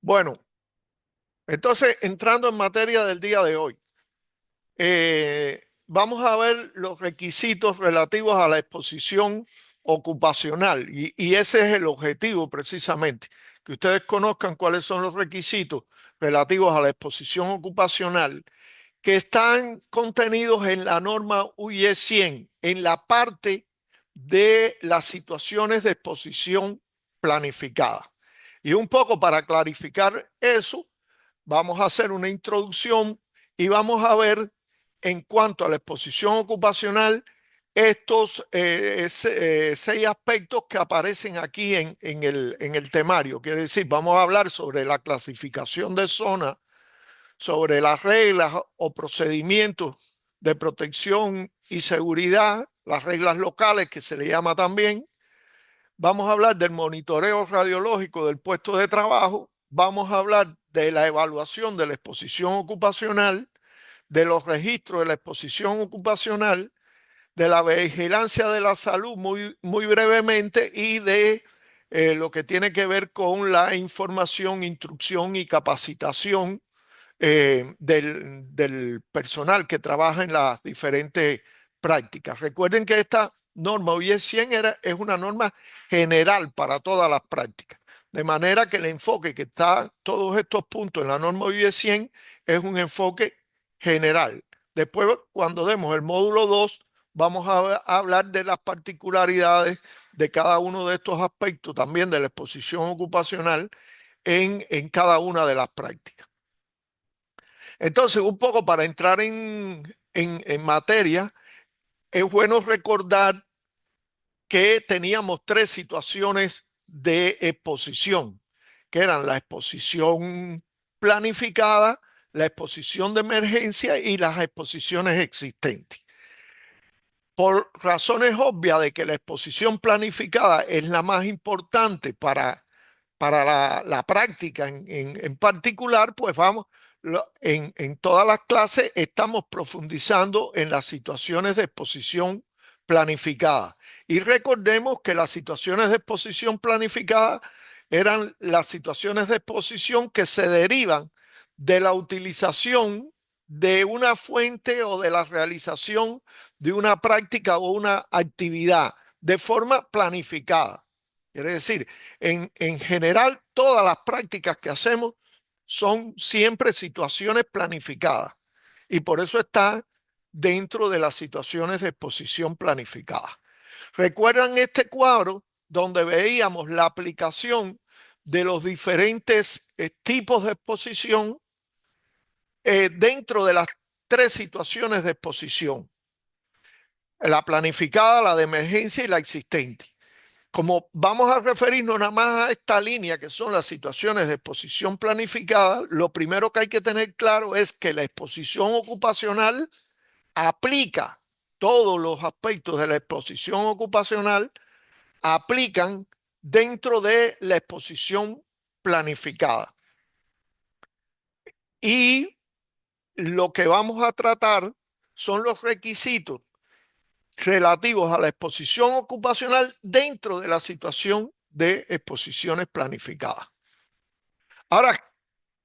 Bueno, entonces entrando en materia del día de hoy, vamos a ver los requisitos relativos a la exposición ocupacional y ese es el objetivo precisamente, que ustedes conozcan cuáles son los requisitos relativos a la exposición ocupacional que están contenidos en la norma UE 100, en la parte de las situaciones de exposición planificada. Y un poco para clarificar eso, vamos a hacer una introducción y vamos a ver en cuanto a la exposición ocupacional estos 6 aspectos que aparecen aquí en el temario. Quiere decir, vamos a hablar sobre la clasificación de zona, sobre las reglas o procedimientos de protección y seguridad, las reglas locales que se le llama también. Vamos a hablar del monitoreo radiológico del puesto de trabajo. Vamos a hablar de la evaluación de la exposición ocupacional, de los registros de la exposición ocupacional, de la vigilancia de la salud muy brevemente y de lo que tiene que ver con la información, instrucción y capacitación del personal que trabaja en las diferentes prácticas. Recuerden que esta norma OIE 100 es una norma general para todas las prácticas, de manera que el enfoque que está todos estos puntos en la norma OIE 100 es un enfoque general. Después, cuando demos el módulo 2, vamos a hablar de las particularidades de cada uno de estos aspectos, también de la exposición ocupacional en cada una de las prácticas. Entonces, un poco para entrar en materia, es bueno recordar que teníamos 3 situaciones de exposición, que eran la exposición planificada, la exposición de emergencia y las exposiciones existentes. Por razones obvias de que la exposición planificada es la más importante para la práctica en particular, pues vamos, en todas las clases estamos profundizando en las situaciones de exposición planificada. Y recordemos que las situaciones de exposición planificada eran las situaciones de exposición que se derivan de la utilización de una fuente o de la realización de una práctica o una actividad de forma planificada. Quiere decir, en general, todas las prácticas que hacemos son siempre situaciones planificadas y por eso está dentro de las situaciones de exposición planificada. ¿Recuerdan este cuadro donde veíamos la aplicación de los diferentes tipos de exposición dentro de las 3 situaciones de exposición? La planificada, la de emergencia y la existente. Como vamos a referirnos nada más a esta línea que son las situaciones de exposición planificada, lo primero que hay que tener claro es que la exposición ocupacional aplica todos los aspectos de la exposición ocupacional, aplican dentro de la exposición planificada. Y lo que vamos a tratar son los requisitos relativos a la exposición ocupacional dentro de la situación de exposiciones planificadas. Ahora,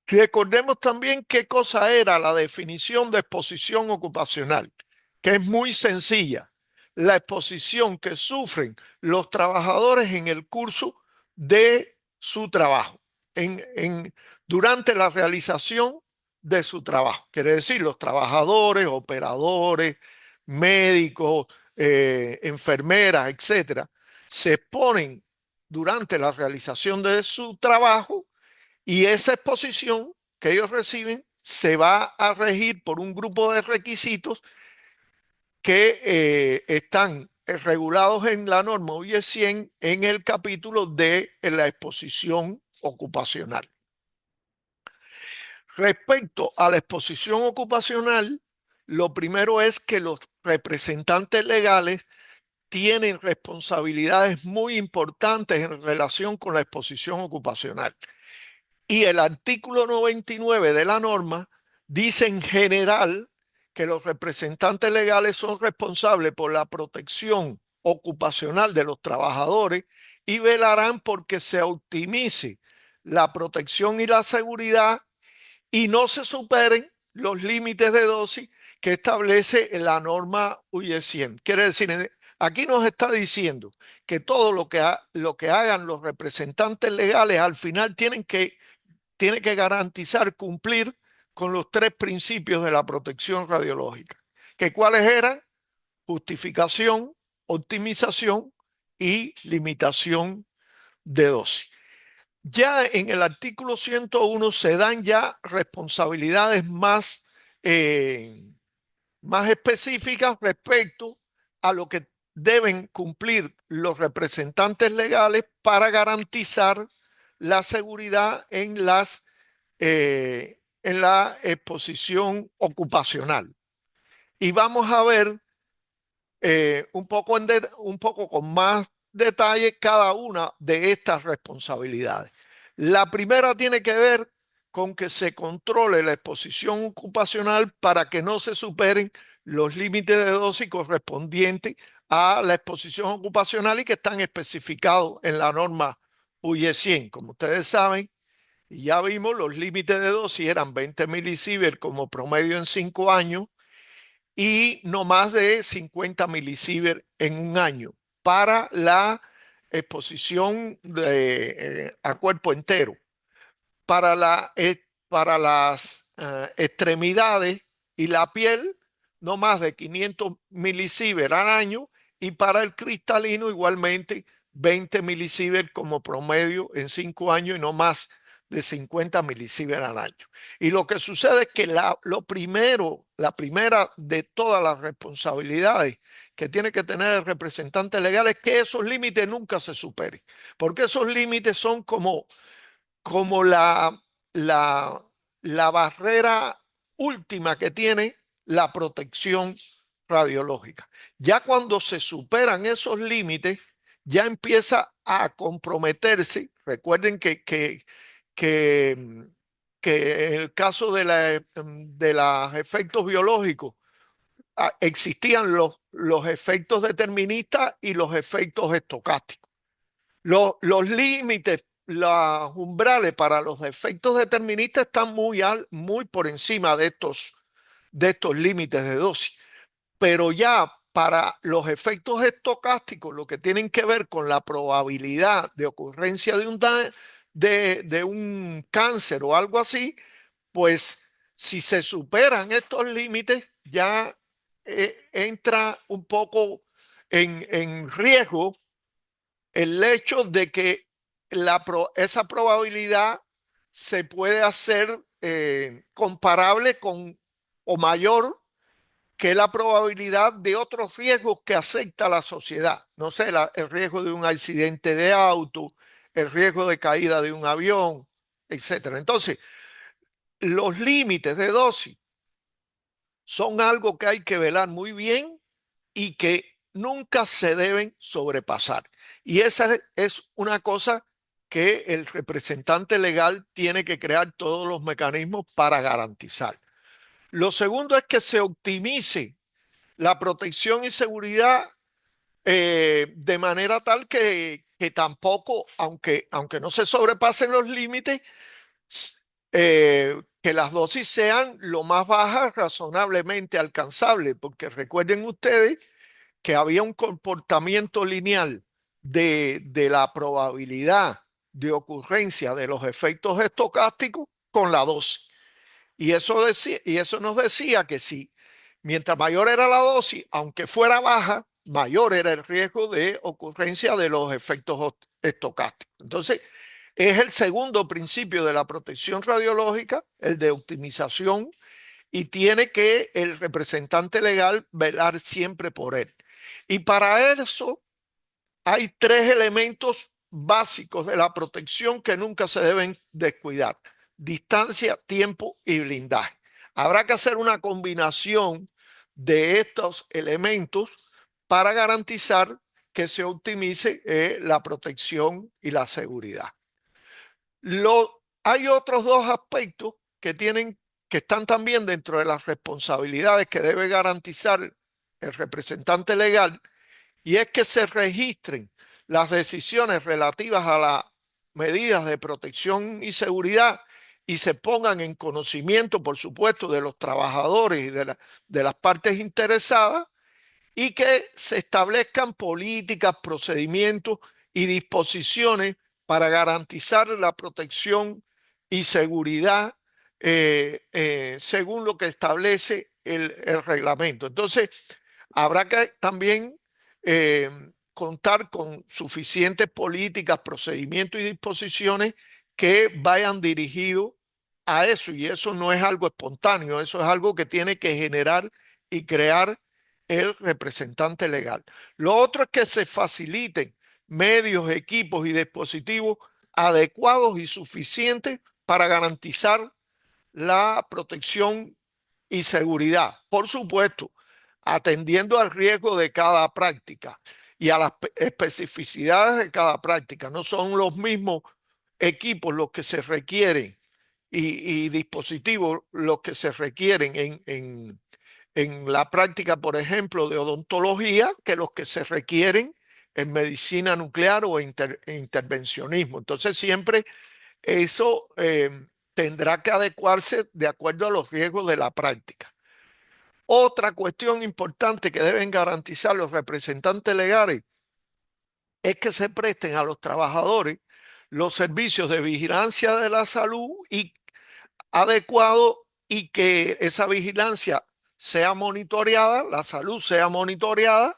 recordemos también qué cosa era la definición de exposición ocupacional, que es muy sencilla. La exposición que sufren los trabajadores en el curso de su trabajo, durante la realización de su trabajo. Quiere decir, los trabajadores, operadores, médicos, enfermeras, etcétera, se exponen durante la realización de su trabajo y esa exposición que ellos reciben se va a regir por un grupo de requisitos que están regulados en la norma UE 100 en el capítulo de la exposición ocupacional. Respecto a la exposición ocupacional, lo primero es que los representantes legales tienen responsabilidades muy importantes en relación con la exposición ocupacional. Y el artículo 99 de la norma dice en general que los representantes legales son responsables por la protección ocupacional de los trabajadores y velarán porque se optimice la protección y la seguridad y no se superen los límites de dosis que establece la norma UE 100. Quiere decir, aquí nos está diciendo que todo lo que hagan los representantes legales al final tiene que garantizar cumplir con los tres principios de la protección radiológica. ¿Que cuáles eran? Justificación, optimización y limitación de dosis. Ya en el artículo 101 se dan ya responsabilidades más específicas respecto a lo que deben cumplir los representantes legales para garantizar la seguridad en la exposición ocupacional. Y vamos a ver un poco con más detalle cada una de estas responsabilidades. La primera tiene que ver con que se controle la exposición ocupacional para que no se superen los límites de dosis correspondientes a la exposición ocupacional y que están especificados en la norma UE 100. Como ustedes saben, y ya vimos, los límites de dosis eran 20 milisievert como promedio en 5 años y no más de 50 milisievert en un año para la exposición a cuerpo entero. Para las extremidades y la piel, no más de 500 milisievert al año, y para el cristalino igualmente 20 milisievert como promedio en 5 años y no más de 50 milisievert al año. Y lo que sucede es que la primera de todas las responsabilidades que tiene que tener el representante legal es que esos límites nunca se superen, porque esos límites son como la, la barrera última que tiene la protección radiológica. Ya cuando se superan esos límites, ya empieza a comprometerse. Recuerden que, que en el caso de los efectos biológicos existían los efectos deterministas y los efectos estocásticos. Los límites, los umbrales para los efectos deterministas están muy por encima de estos límites de dosis. Pero ya para los efectos estocásticos, lo que tienen que ver con la probabilidad de ocurrencia de un cáncer o algo así, pues si se superan estos límites, ya entra un poco en riesgo el hecho de que esa probabilidad se puede hacer comparable con o mayor que la probabilidad de otros riesgos que acepta la sociedad. No sé, el riesgo de un accidente de auto, el riesgo de caída de un avión, etcétera. Entonces, los límites de dosis son algo que hay que velar muy bien y que nunca se deben sobrepasar. Y esa es una cosa que el representante legal tiene que crear todos los mecanismos para garantizar. Lo segundo es que se optimice la protección y seguridad de manera tal que tampoco, aunque no se sobrepasen los límites, que las dosis sean lo más bajas razonablemente alcanzables, porque recuerden ustedes que había un comportamiento lineal de la probabilidad de ocurrencia de los efectos estocásticos con la dosis. Y eso nos decía que si mientras mayor era la dosis, aunque fuera baja, mayor era el riesgo de ocurrencia de los efectos estocásticos. Entonces, es el segundo principio de la protección radiológica, el de optimización, y tiene que el representante legal velar siempre por él. Y para eso hay tres elementos básicos de la protección que nunca se deben descuidar: distancia, tiempo y blindaje. Habrá que hacer una combinación de estos elementos para garantizar que se optimice la protección y la seguridad. Hay otros dos aspectos que están también dentro de las responsabilidades que debe garantizar el representante legal, y es que se registren las decisiones relativas a la medidas de protección y seguridad y se pongan en conocimiento, por supuesto, de los trabajadores y de las partes interesadas, y que se establezcan políticas, procedimientos y disposiciones para garantizar la protección y seguridad según lo que establece el reglamento. Entonces, habrá que también eh, contar con suficientes políticas, procedimientos y disposiciones que vayan dirigidos a eso. Y eso no es algo espontáneo, eso es algo que tiene que generar y crear el representante legal. Lo otro es que se faciliten medios, equipos y dispositivos adecuados y suficientes para garantizar la protección y seguridad. Por supuesto, atendiendo al riesgo de cada práctica y a las especificidades de cada práctica. No son los mismos equipos los que se requieren y dispositivos los que se requieren en la práctica, por ejemplo, de odontología, que los que se requieren en medicina nuclear o intervencionismo. Entonces, siempre eso tendrá que adecuarse de acuerdo a los riesgos de la práctica. Otra cuestión importante que deben garantizar los representantes legales es que se presten a los trabajadores los servicios de vigilancia de la salud y adecuado, y que esa vigilancia sea monitoreada, la salud sea monitoreada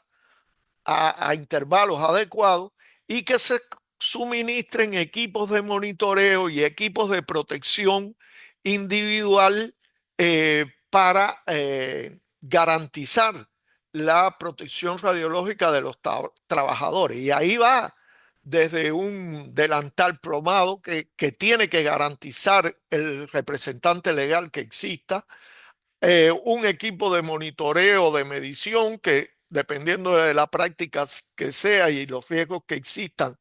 a intervalos adecuados, y que se suministren equipos de monitoreo y equipos de protección individual para garantizar la protección radiológica de los trabajadores. Y ahí va desde un delantal plomado que tiene que garantizar el representante legal que exista, un equipo de monitoreo, de medición, que dependiendo de las prácticas que sea y los riesgos que existan,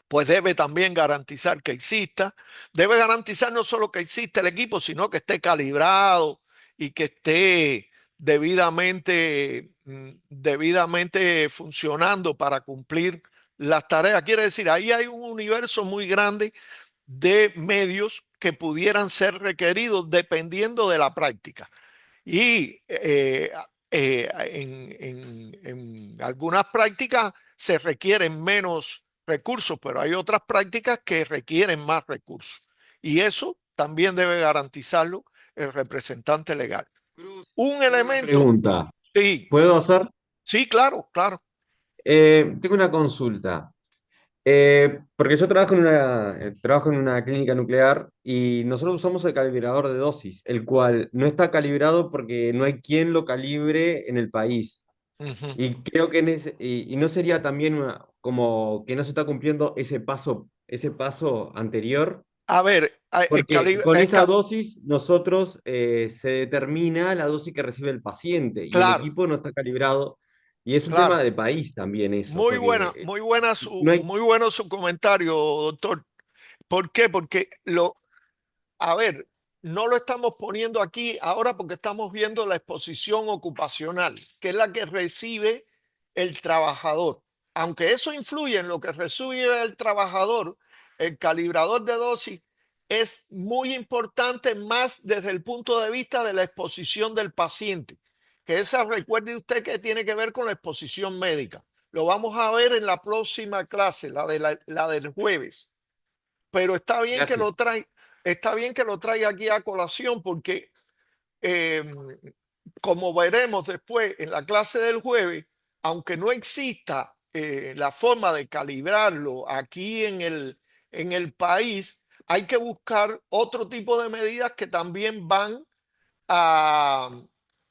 pues debe también garantizar que exista. Debe garantizar no solo que exista el equipo, sino que esté calibrado y que esté debidamente funcionando para cumplir las tareas. Quiere decir, ahí hay un universo muy grande de medios que pudieran ser requeridos dependiendo de la práctica. Y en algunas prácticas se requieren menos recursos, pero hay otras prácticas que requieren más recursos. Y eso también debe garantizarlo el representante legal. Cruz, Un tengo una elemento, pregunta. sí, ¿Puedo hacer? sí, claro, claro. Tengo una consulta. Porque yo trabajo en una clínica nuclear y nosotros usamos el calibrador de dosis, el cual no está calibrado porque no hay quien lo calibre en el país. Ujú. Y creo que y no sería también como que no se está cumpliendo ese paso anterior, A ver, porque con esa dosis nosotros se determina la dosis que recibe el paciente y el claro, equipo no está calibrado. Y es un tema claro. de país también eso, Muy porque buena, muy buena no hay. muy bueno su comentario, doctor. ¿Por qué? Porque a ver, no lo estamos poniendo aquí ahora porque estamos viendo la exposición ocupacional, que es la que recibe el trabajador. Aunque eso influye en lo que recibe el trabajador, el calibrador de dosis es muy importante más desde el punto de vista de la exposición del paciente, que esa, recuerde usted, que tiene que ver con la exposición médica. Lo vamos a ver en la próxima clase, la del jueves, pero Gracias. está bien que lo traiga aquí a colación porque eh, como veremos después en la clase del jueves, aunque no exista la forma de calibrarlo aquí en el país, hay que buscar otro tipo de medidas que también a,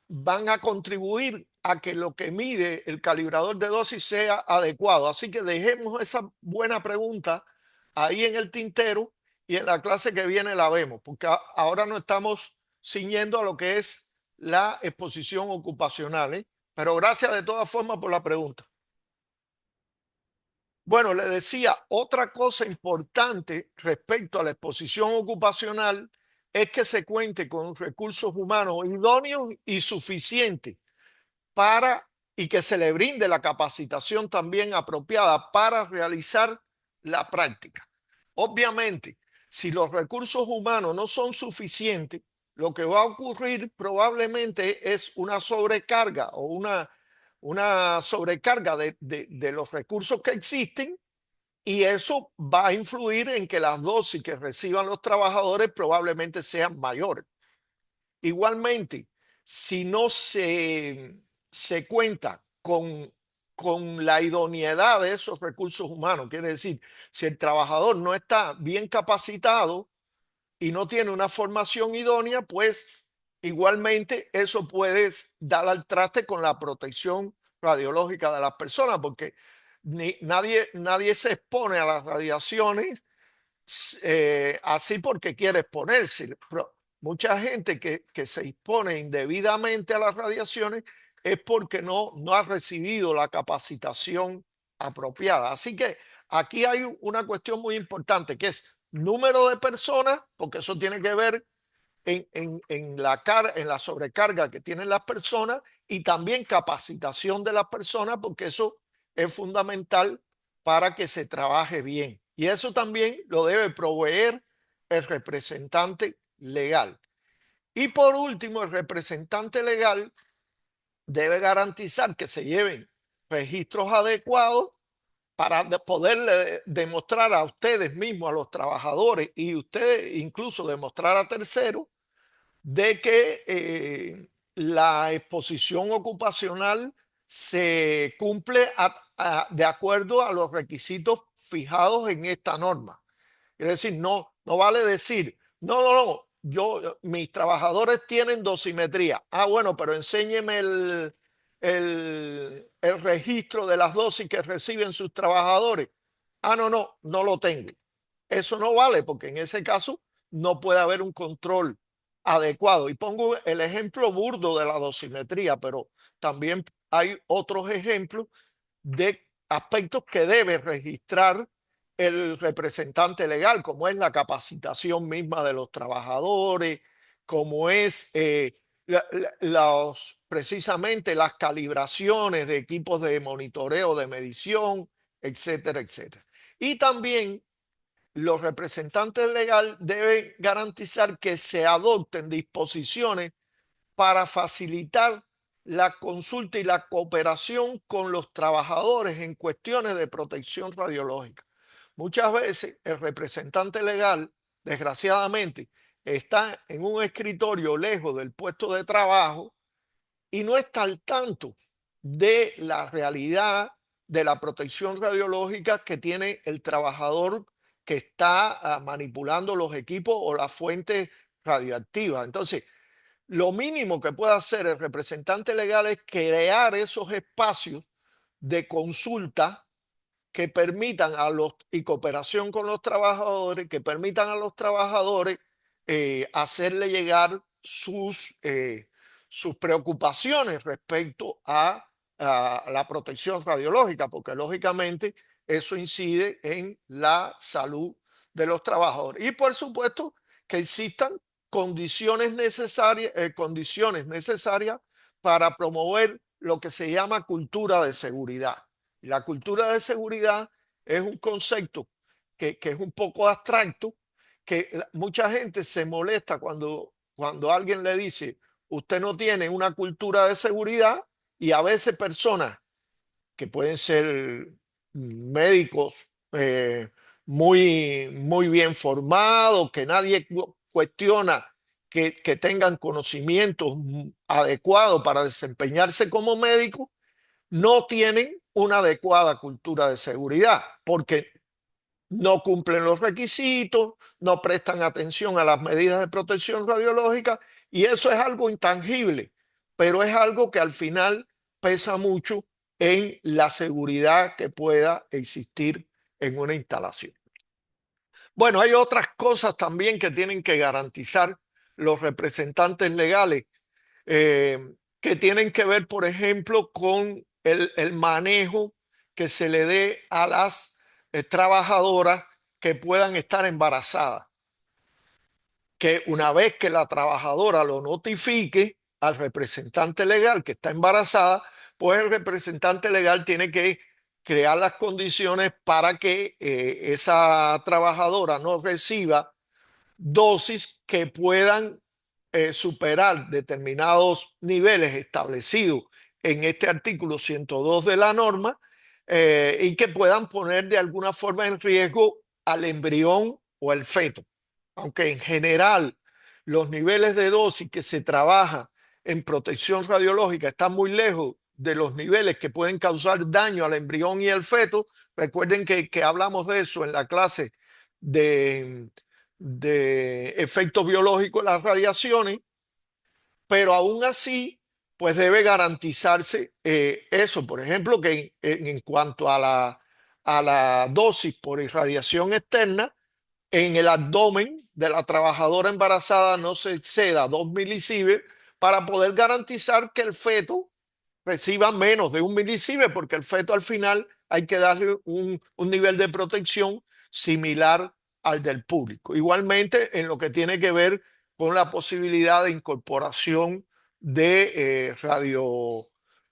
van a contribuir a que lo que mide el calibrador de dosis sea adecuado. Así que dejemos esa buena pregunta ahí en el tintero y en la clase que viene la vemos, porque ahora no estamos ciñendo a lo que es la exposición ocupacional, ¿eh? Pero gracias de todas formas por la pregunta. Bueno, le decía, otra cosa importante respecto a la exposición ocupacional es que se cuente con recursos humanos idóneos y suficientes para, y que se le brinde la capacitación también apropiada para realizar la práctica. Obviamente, si los recursos humanos no son suficientes, lo que va a ocurrir probablemente es una sobrecarga o una sobrecarga de los recursos que existen, y eso va a influir en que las dosis que reciban los trabajadores probablemente sean mayores. Igualmente, si no se cuenta con la idoneidad de esos recursos humanos, quiere decir, si el trabajador no está bien capacitado y no tiene una formación idónea, pues igualmente eso puede dar al traste con la protección radiológica de las personas, porque nadie se expone a las radiaciones así porque quiere exponerse. Pero mucha gente que se expone indebidamente a las radiaciones es porque no ha recibido la capacitación apropiada. Así que aquí hay una cuestión muy importante, que es número de personas, porque eso tiene que ver en la sobrecarga que tienen las personas, y también capacitación de las personas, porque eso es fundamental para que se trabaje bien. Y eso también lo debe proveer el representante legal. Y por último, el representante legal debe garantizar que se lleven registros adecuados para poderle demostrar a ustedes mismos, a los trabajadores, y ustedes incluso demostrar a terceros de que la exposición ocupacional se cumple de acuerdo a los requisitos fijados en esta norma. Es decir, no vale decir, no, mis trabajadores tienen dosimetría. Ah, bueno, pero enséñeme el registro de las dosis que reciben sus trabajadores. Ah, no lo tengo. Eso no vale, porque en ese caso no puede haber un control adecuado. Y pongo el ejemplo burdo de la dosimetría, pero también hay otros ejemplos de aspectos que debe registrar el representante legal, como es la capacitación misma de los trabajadores, como es precisamente las calibraciones de equipos de monitoreo, de medición, etcétera, etcétera. Y también los representantes legales deben garantizar que se adopten disposiciones para facilitar la consulta y la cooperación con los trabajadores en cuestiones de protección radiológica. Muchas veces el representante legal, desgraciadamente, está en un escritorio lejos del puesto de trabajo y no está al tanto de la realidad de la protección radiológica que tiene el trabajador que está manipulando los equipos o las fuentes radioactivas. Entonces, lo mínimo que puede hacer el representante legal es crear esos espacios de consulta que permitan a los, y cooperación con los trabajadores, que permitan a los trabajadores hacerle llegar sus preocupaciones respecto a la protección radiológica, porque lógicamente eso incide en la salud de los trabajadores. Y por supuesto que existan condiciones necesarias para promover lo que se llama cultura de seguridad. La cultura de seguridad es un concepto que es un poco abstracto, que mucha gente se molesta cuando alguien le dice, usted no tiene una cultura de seguridad, y a veces personas que pueden ser médicos muy bien formados, que nadie cuestiona que tengan conocimientos adecuados para desempeñarse como médicos, no tienen una adecuada cultura de seguridad, porque no cumplen los requisitos, no prestan atención a las medidas de protección radiológica, y eso es algo intangible, pero es algo que al final pesa mucho en la seguridad que pueda existir en una instalación. Bueno, hay otras cosas también que tienen que garantizar los representantes legales, que tienen que ver, por ejemplo, con el manejo que se le dé a las trabajadoras que puedan estar embarazadas. Que una vez que la trabajadora lo notifique al representante legal que está embarazada, pues el representante legal tiene que crear las condiciones para que esa trabajadora no reciba dosis que puedan superar determinados niveles establecidos en este artículo 102 de la norma, y que puedan poner de alguna forma en riesgo al embrión o al feto. Aunque en general los niveles de dosis que se trabaja en protección radiológica están muy lejos de los niveles que pueden causar daño al embrión y al feto. Recuerden que hablamos de eso en la clase de, de efectos biológicos de las radiaciones, pero aún así, pues debe garantizarse eso. Por ejemplo, que en cuanto a la dosis por irradiación externa, en el abdomen de la trabajadora embarazada no se exceda 2 milisieverts para poder garantizar que el feto reciba menos de 1 milisievert, porque el feto al final hay que darle un nivel de protección similar al del público. Igualmente, en lo que tiene que ver con la posibilidad de incorporación de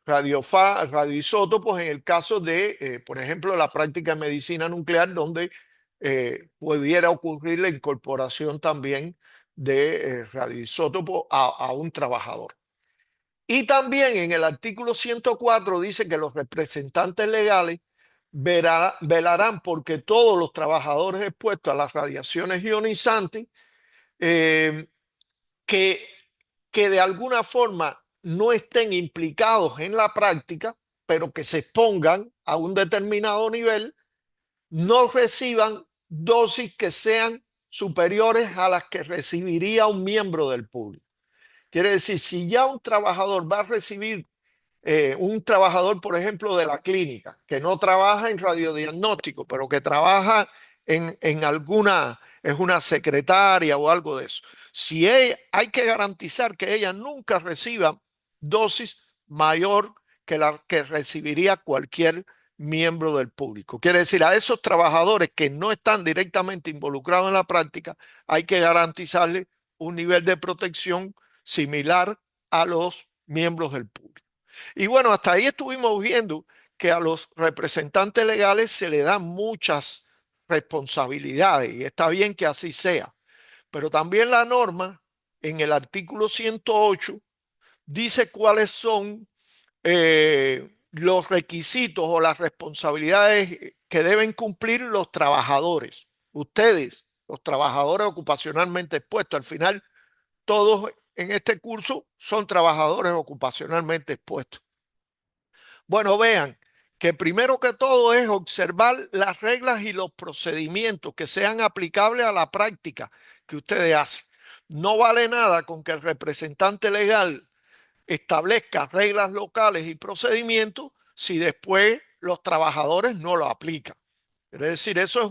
radioisótopos en el caso de, por ejemplo, la práctica de medicina nuclear, donde pudiera ocurrir la incorporación también de radioisótopos a un trabajador. Y también en el artículo 104 dice que los representantes legales velarán porque todos los trabajadores expuestos a las radiaciones ionizantes, eh, que, que de alguna forma no estén implicados en la práctica, pero que se expongan a un determinado nivel, no reciban dosis que sean superiores a las que recibiría un miembro del público. Quiere decir, si ya un trabajador va a recibir, un trabajador, por ejemplo, de la clínica, que no trabaja en radiodiagnóstico, pero que trabaja en alguna, es una secretaria o algo de eso. Si ella, hay que garantizar que ella nunca reciba dosis mayor que la que recibiría cualquier miembro del público. Quiere decir, a esos trabajadores que no están directamente involucrados en la práctica, hay que garantizarles un nivel de protección similar a los miembros del público. Y bueno, hasta ahí estuvimos viendo que a los representantes legales se le dan muchas responsabilidades y está bien que así sea, pero también la norma en el artículo 108 dice cuáles son los requisitos o las responsabilidades que deben cumplir los trabajadores. Ustedes, los trabajadores ocupacionalmente expuestos, al final todos en este curso son trabajadores ocupacionalmente expuestos. Bueno, vean que primero que todo es observar las reglas y los procedimientos que sean aplicables a la práctica que ustedes hacen. No vale nada con que el representante legal establezca reglas locales y procedimientos si después los trabajadores no lo aplican. Es decir, eso es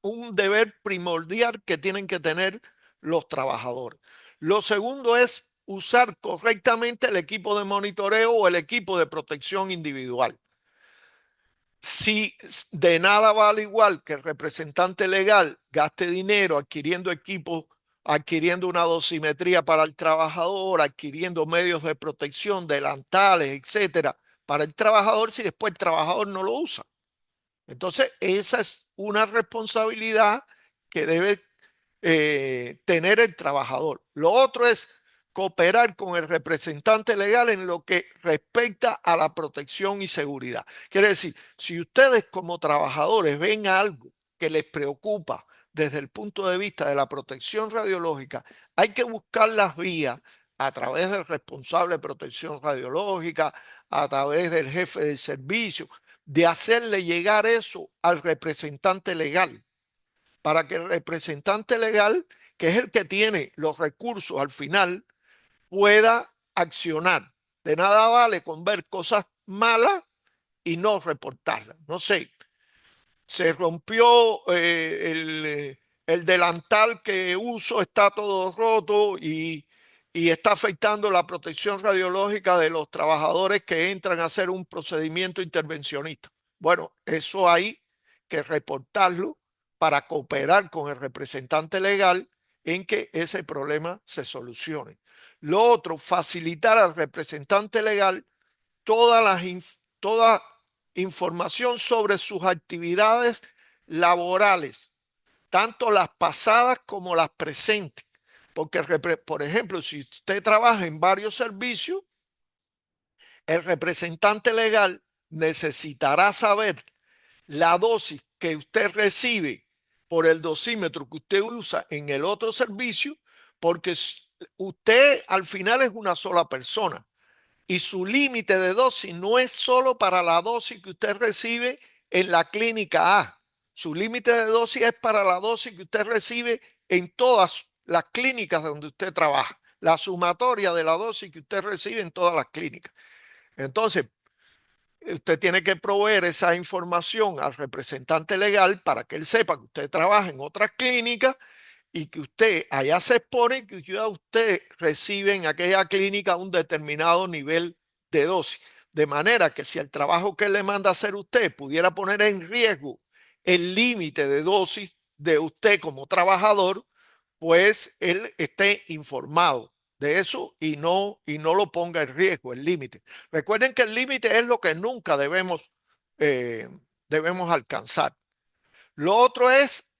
un deber primordial que tienen que tener los trabajadores. Lo segundo es usar correctamente el equipo de monitoreo o el equipo de protección individual. Si de nada vale igual que el representante legal gaste dinero adquiriendo equipos, adquiriendo una dosimetría para el trabajador, adquiriendo medios de protección, delantales, etcétera, para el trabajador, si después el trabajador no lo usa. Entonces, esa es una responsabilidad que debe tener el trabajador. Lo otro es cooperar con el representante legal en lo que respecta a la protección y seguridad. Quiere decir, si ustedes como trabajadores ven algo que les preocupa desde el punto de vista de la protección radiológica, hay que buscar las vías a través del responsable de protección radiológica, a través del jefe del servicio, de hacerle llegar eso al representante legal, para que el representante legal, que es el que tiene los recursos al final, pueda accionar. De nada vale con ver cosas malas y no reportarlas. No sé, se rompió el delantal que uso, está todo roto y está afectando la protección radiológica de los trabajadores que entran a hacer un procedimiento intervencionista. Bueno, eso hay que reportarlo para cooperar con el representante legal en que ese problema se solucione. Lo otro, facilitar al representante legal todas las, todas información sobre sus actividades laborales, tanto las pasadas como las presentes. Porque, por ejemplo, si usted trabaja en varios servicios, el representante legal necesitará saber la dosis que usted recibe por el dosímetro que usted usa en el otro servicio, porque usted al final es una sola persona y su límite de dosis no es solo para la dosis que usted recibe en la clínica A. Su límite de dosis es para la dosis que usted recibe en todas las clínicas donde usted trabaja. La sumatoria de la dosis que usted recibe en todas las clínicas. Entonces, usted tiene que proveer esa información al representante legal para que él sepa que usted trabaja en otras clínicas y que usted allá se expone, que ya usted recibe en aquella clínica un determinado nivel de dosis. De manera que si el trabajo que le manda a hacer usted pudiera poner en riesgo el límite de dosis de usted como trabajador, pues él esté informado de eso y no lo ponga en riesgo el límite. Recuerden que el límite es lo que nunca eh, debemos alcanzar. Lo otro es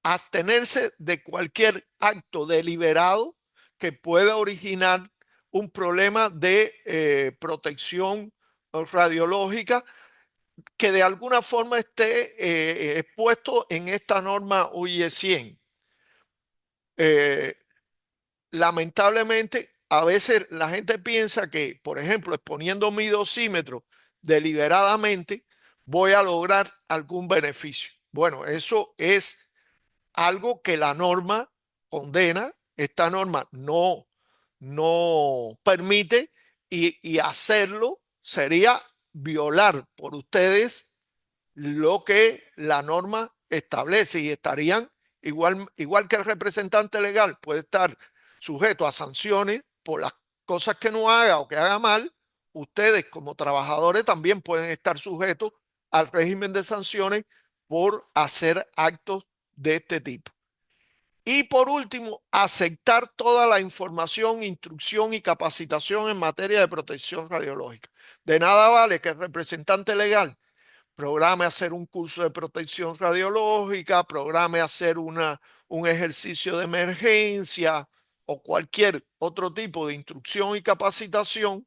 abstenerse de cualquier acto deliberado que pueda originar un problema de protección radiológica que de alguna forma esté expuesto en esta norma UE 100. Eh, Lamentablemente, a veces la gente piensa que, por ejemplo, exponiendo mi dosímetro deliberadamente, voy a lograr algún beneficio. Bueno, eso es algo que la norma condena, esta norma no permite y hacerlo sería violar por ustedes lo que la norma establece y estarían igual que el representante legal puede estar sujeto a sanciones por las cosas que no haga o que haga mal, ustedes como trabajadores también pueden estar sujetos al régimen de sanciones por hacer actos de este tipo. Y por último, aceptar toda la información, instrucción y capacitación en materia de protección radiológica. De nada vale que el representante legal programe hacer un curso de protección radiológica, programe hacer un ejercicio de emergencia o cualquier otro tipo de instrucción y capacitación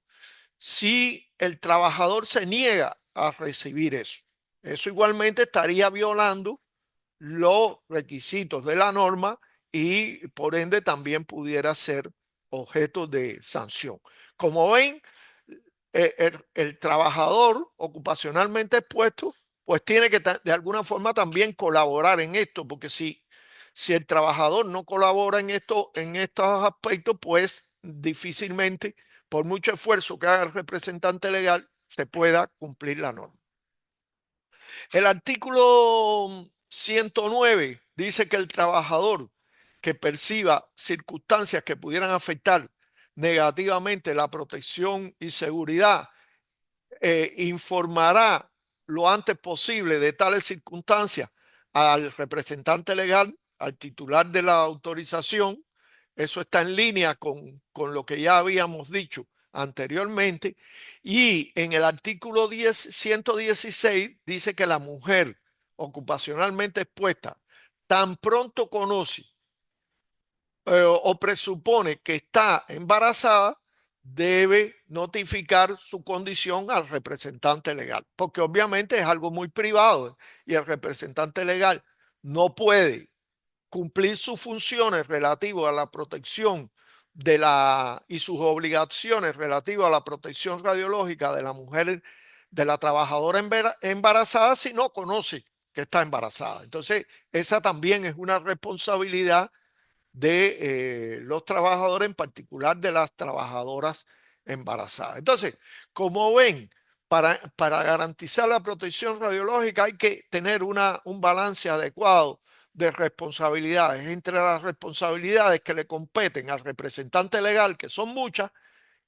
si el trabajador se niega a recibir eso. Eso igualmente estaría violando los requisitos de la norma y por ende también pudiera ser objeto de sanción. Como ven, el trabajador ocupacionalmente expuesto, pues tiene que de alguna forma también colaborar en esto, porque si el trabajador no colabora en estos aspectos, pues difícilmente, por mucho esfuerzo que haga el representante legal, se pueda cumplir la norma. El artículo 109 dice que el trabajador que perciba circunstancias que pudieran afectar negativamente la protección y seguridad informará lo antes posible de tales circunstancias al representante legal, al titular de la autorización. Eso está en línea con lo que ya habíamos dicho anteriormente. Y en el artículo 116 dice que la mujer ocupacionalmente expuesta tan pronto conoce o presupone que está embarazada, debe notificar su condición al representante legal, porque obviamente es algo muy privado y el representante legal no puede cumplir sus funciones relativas a la protección y sus obligaciones relativas a la protección radiológica de la mujer, de la trabajadora embarazada, si no conoce que está embarazada. Entonces, esa también es una responsabilidad de los trabajadores, en particular de las trabajadoras embarazadas. Entonces, como ven, para garantizar la protección radiológica hay que tener un balance adecuado de responsabilidades entre las responsabilidades que le competen al representante legal, que son muchas,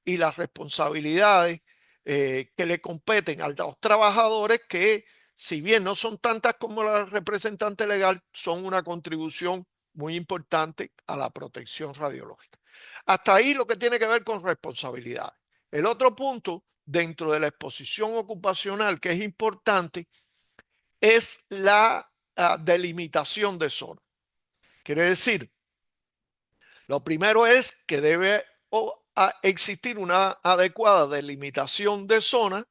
y las responsabilidades que le competen a los trabajadores que, si bien no son tantas como la representante legal, son una contribución muy importante a la protección radiológica. Hasta ahí lo que tiene que ver con responsabilidades. El otro punto dentro de la exposición ocupacional que es importante es la delimitación de zona. Quiere decir, lo primero es que debe existir una adecuada delimitación de zona,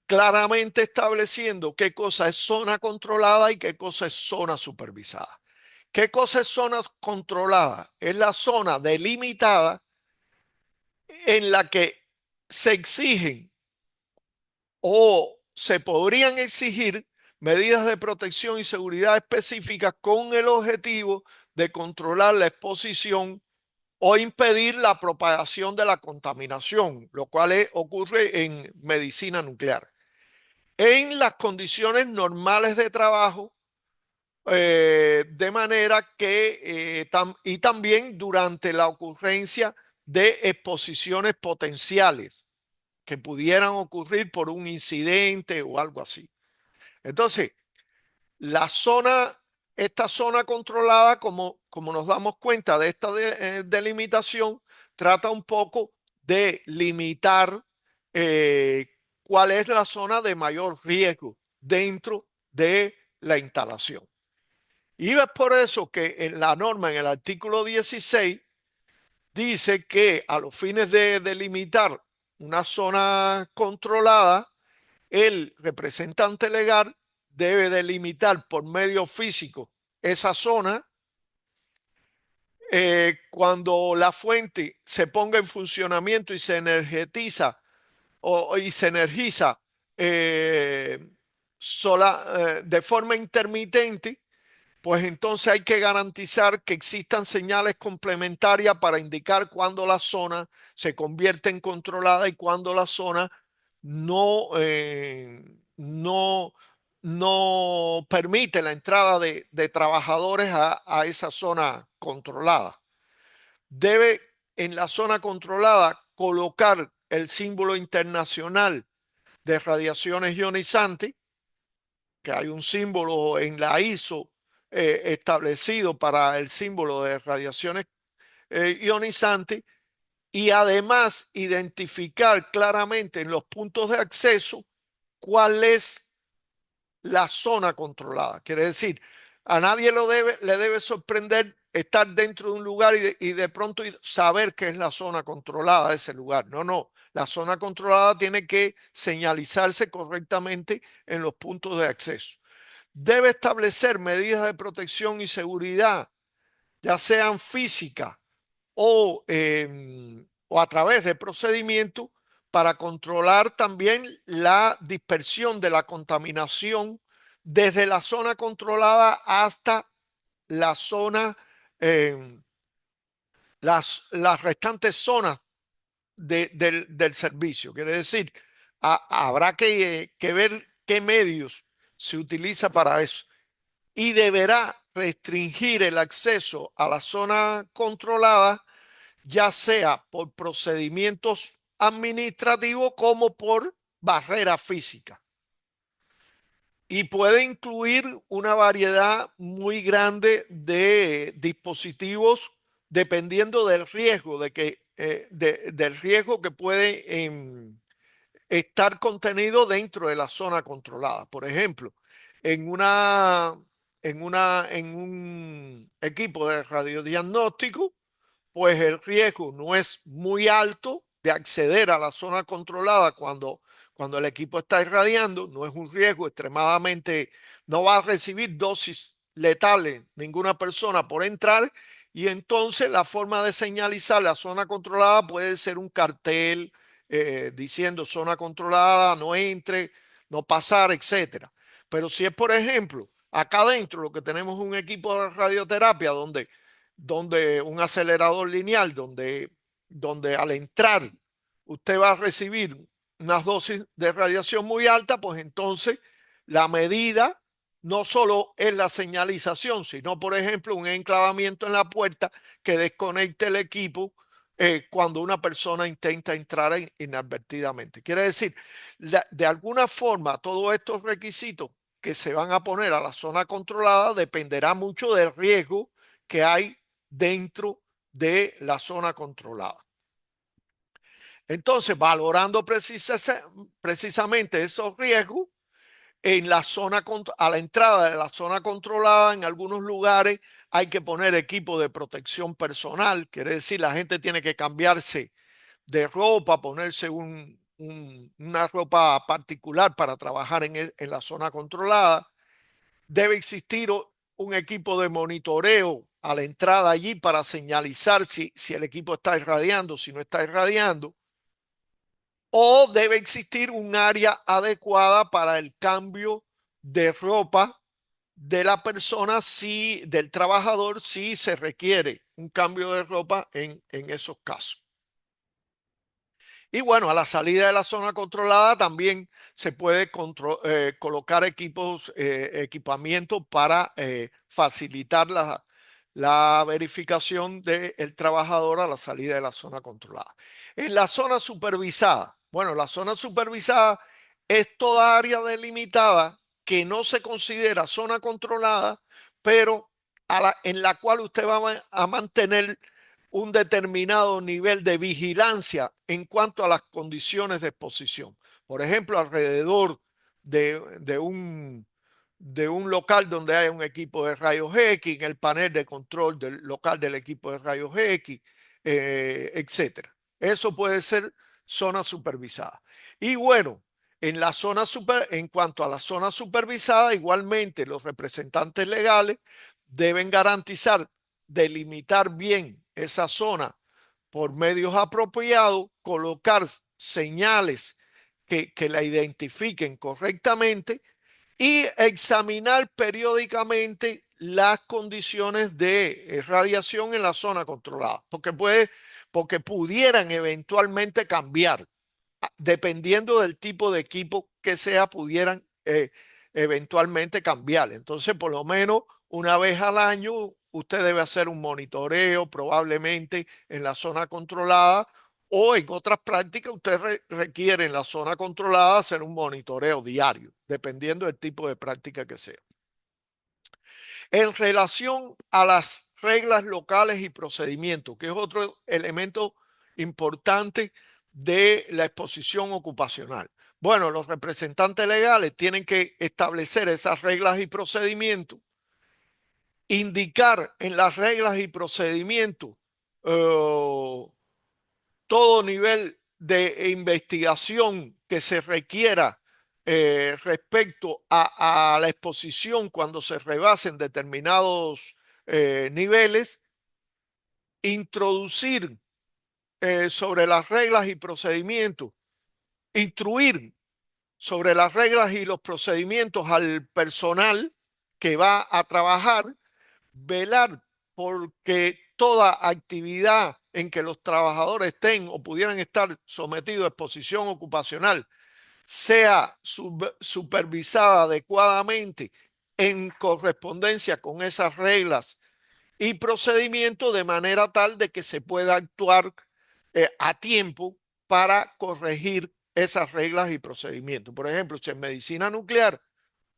claramente estableciendo qué cosa es zona controlada y qué cosa es zona supervisada. ¿Qué cosa es zona controlada? Es la zona delimitada en la que se exigen o se podrían exigir medidas de protección y seguridad específicas con el objetivo de controlar la exposición o impedir la propagación de la contaminación, lo cual ocurre en medicina nuclear. En las condiciones normales de trabajo, de manera que, y también durante la ocurrencia de exposiciones potenciales que pudieran ocurrir por un incidente o algo así. Entonces, la zona, esta zona controlada, como nos damos cuenta de esta delimitación, trata un poco de limitar cuál es la zona de mayor riesgo dentro de la instalación. Y es por eso que en la norma, en el artículo 16, dice que a los fines de delimitar una zona controlada, el representante legal debe delimitar por medio físico esa zona. Cuando la fuente se ponga en funcionamiento y se energetiza y se energiza de forma intermitente, pues entonces hay que garantizar que existan señales complementarias para indicar cuándo la zona se convierte en controlada y cuándo la zona no, no, no permite la entrada de trabajadores a esa zona controlada. Debe en la zona controlada colocar el símbolo internacional de radiaciones ionizantes, que hay un símbolo en la ISO establecido para el símbolo de radiaciones ionizantes, y además identificar claramente en los puntos de acceso cuál es la zona controlada. Quiere decir, a nadie le debe sorprender estar dentro de un lugar y de pronto saber que es la zona controlada de ese lugar. No, no. La zona controlada tiene que señalizarse correctamente en los puntos de acceso. Debe establecer medidas de protección y seguridad, ya sean físicas o a través de procedimientos para controlar también la dispersión de la contaminación desde la zona controlada hasta la zona, eh, las restantes zonas del servicio. Quiere decir, habrá que ver qué medios se utiliza para eso y deberá restringir el acceso a la zona controlada, ya sea por procedimientos administrativos como por barrera física. Y puede incluir una variedad muy grande de dispositivos dependiendo del riesgo del riesgo que puede estar contenido dentro de la zona controlada. Por ejemplo, en en un equipo de radiodiagnóstico, pues el riesgo no es muy alto de acceder a la zona controlada cuando el equipo está irradiando, no es un riesgo extremadamente, no va a recibir dosis letales ninguna persona por entrar, y entonces la forma de señalizar la zona controlada puede ser un cartel diciendo zona controlada, no entre, no pasar, etcétera. Pero si es, por ejemplo, acá adentro lo que tenemos es un equipo de radioterapia donde un acelerador lineal, donde al entrar usted va a recibir unas dosis de radiación muy alta, pues entonces la medida no solo es la señalización, sino, por ejemplo, un enclavamiento en la puerta que desconecte el equipo cuando una persona intenta entrar inadvertidamente. Quiere decir, de alguna forma, todos estos requisitos que se van a poner a la zona controlada dependerá mucho del riesgo que hay dentro de la zona controlada. Entonces, valorando precisamente esos riesgos, en la zona, a la entrada de la zona controlada, en algunos lugares hay que poner equipo de protección personal, quiere decir, la gente tiene que cambiarse de ropa, ponerse una ropa particular para trabajar en la zona controlada. Debe existir un equipo de monitoreo a la entrada allí para señalizar si el equipo está irradiando, si no está irradiando, o debe existir un área adecuada para el cambio de ropa de la persona, si del trabajador, si se requiere un cambio de ropa en esos casos. Y bueno, a la salida de la zona controlada también se puede colocar equipamiento para facilitar la verificación del trabajador a la salida de la zona controlada. En la zona supervisada, bueno, la zona supervisada es toda área delimitada que no se considera zona controlada, pero en la cual usted va a mantener un determinado nivel de vigilancia en cuanto a las condiciones de exposición. Por ejemplo, alrededor de un local donde hay un equipo de rayos X, en el panel de control del local del equipo de rayos X, etcétera. Eso puede ser zona supervisada. Y bueno, en cuanto a la zona supervisada, igualmente los representantes legales deben garantizar, delimitar bien esa zona por medios apropiados, colocar señales que la identifiquen correctamente y examinar periódicamente las condiciones de radiación en la zona controlada, porque pudieran eventualmente cambiar, dependiendo del tipo de equipo que sea, pudieran eventualmente cambiar. Entonces, por lo menos una vez al año, usted debe hacer un monitoreo probablemente en la zona controlada, o en otras prácticas usted requiere en la zona controlada hacer un monitoreo diario, dependiendo del tipo de práctica que sea. En relación a las reglas locales y procedimientos, que es otro elemento importante de la exposición ocupacional. Bueno, los representantes legales tienen que establecer esas reglas y procedimientos, indicar en las reglas y procedimientos todo nivel de investigación que se requiera respecto a la exposición cuando se rebasen determinados niveles, introducir sobre las reglas y procedimientos, instruir sobre las reglas y los procedimientos al personal que va a trabajar, velar porque toda actividad en que los trabajadores estén o pudieran estar sometidos a exposición ocupacional sea supervisada adecuadamente en correspondencia con esas reglas y procedimientos, de manera tal de que se pueda actuar a tiempo para corregir esas reglas y procedimientos. Por ejemplo, si en medicina nuclear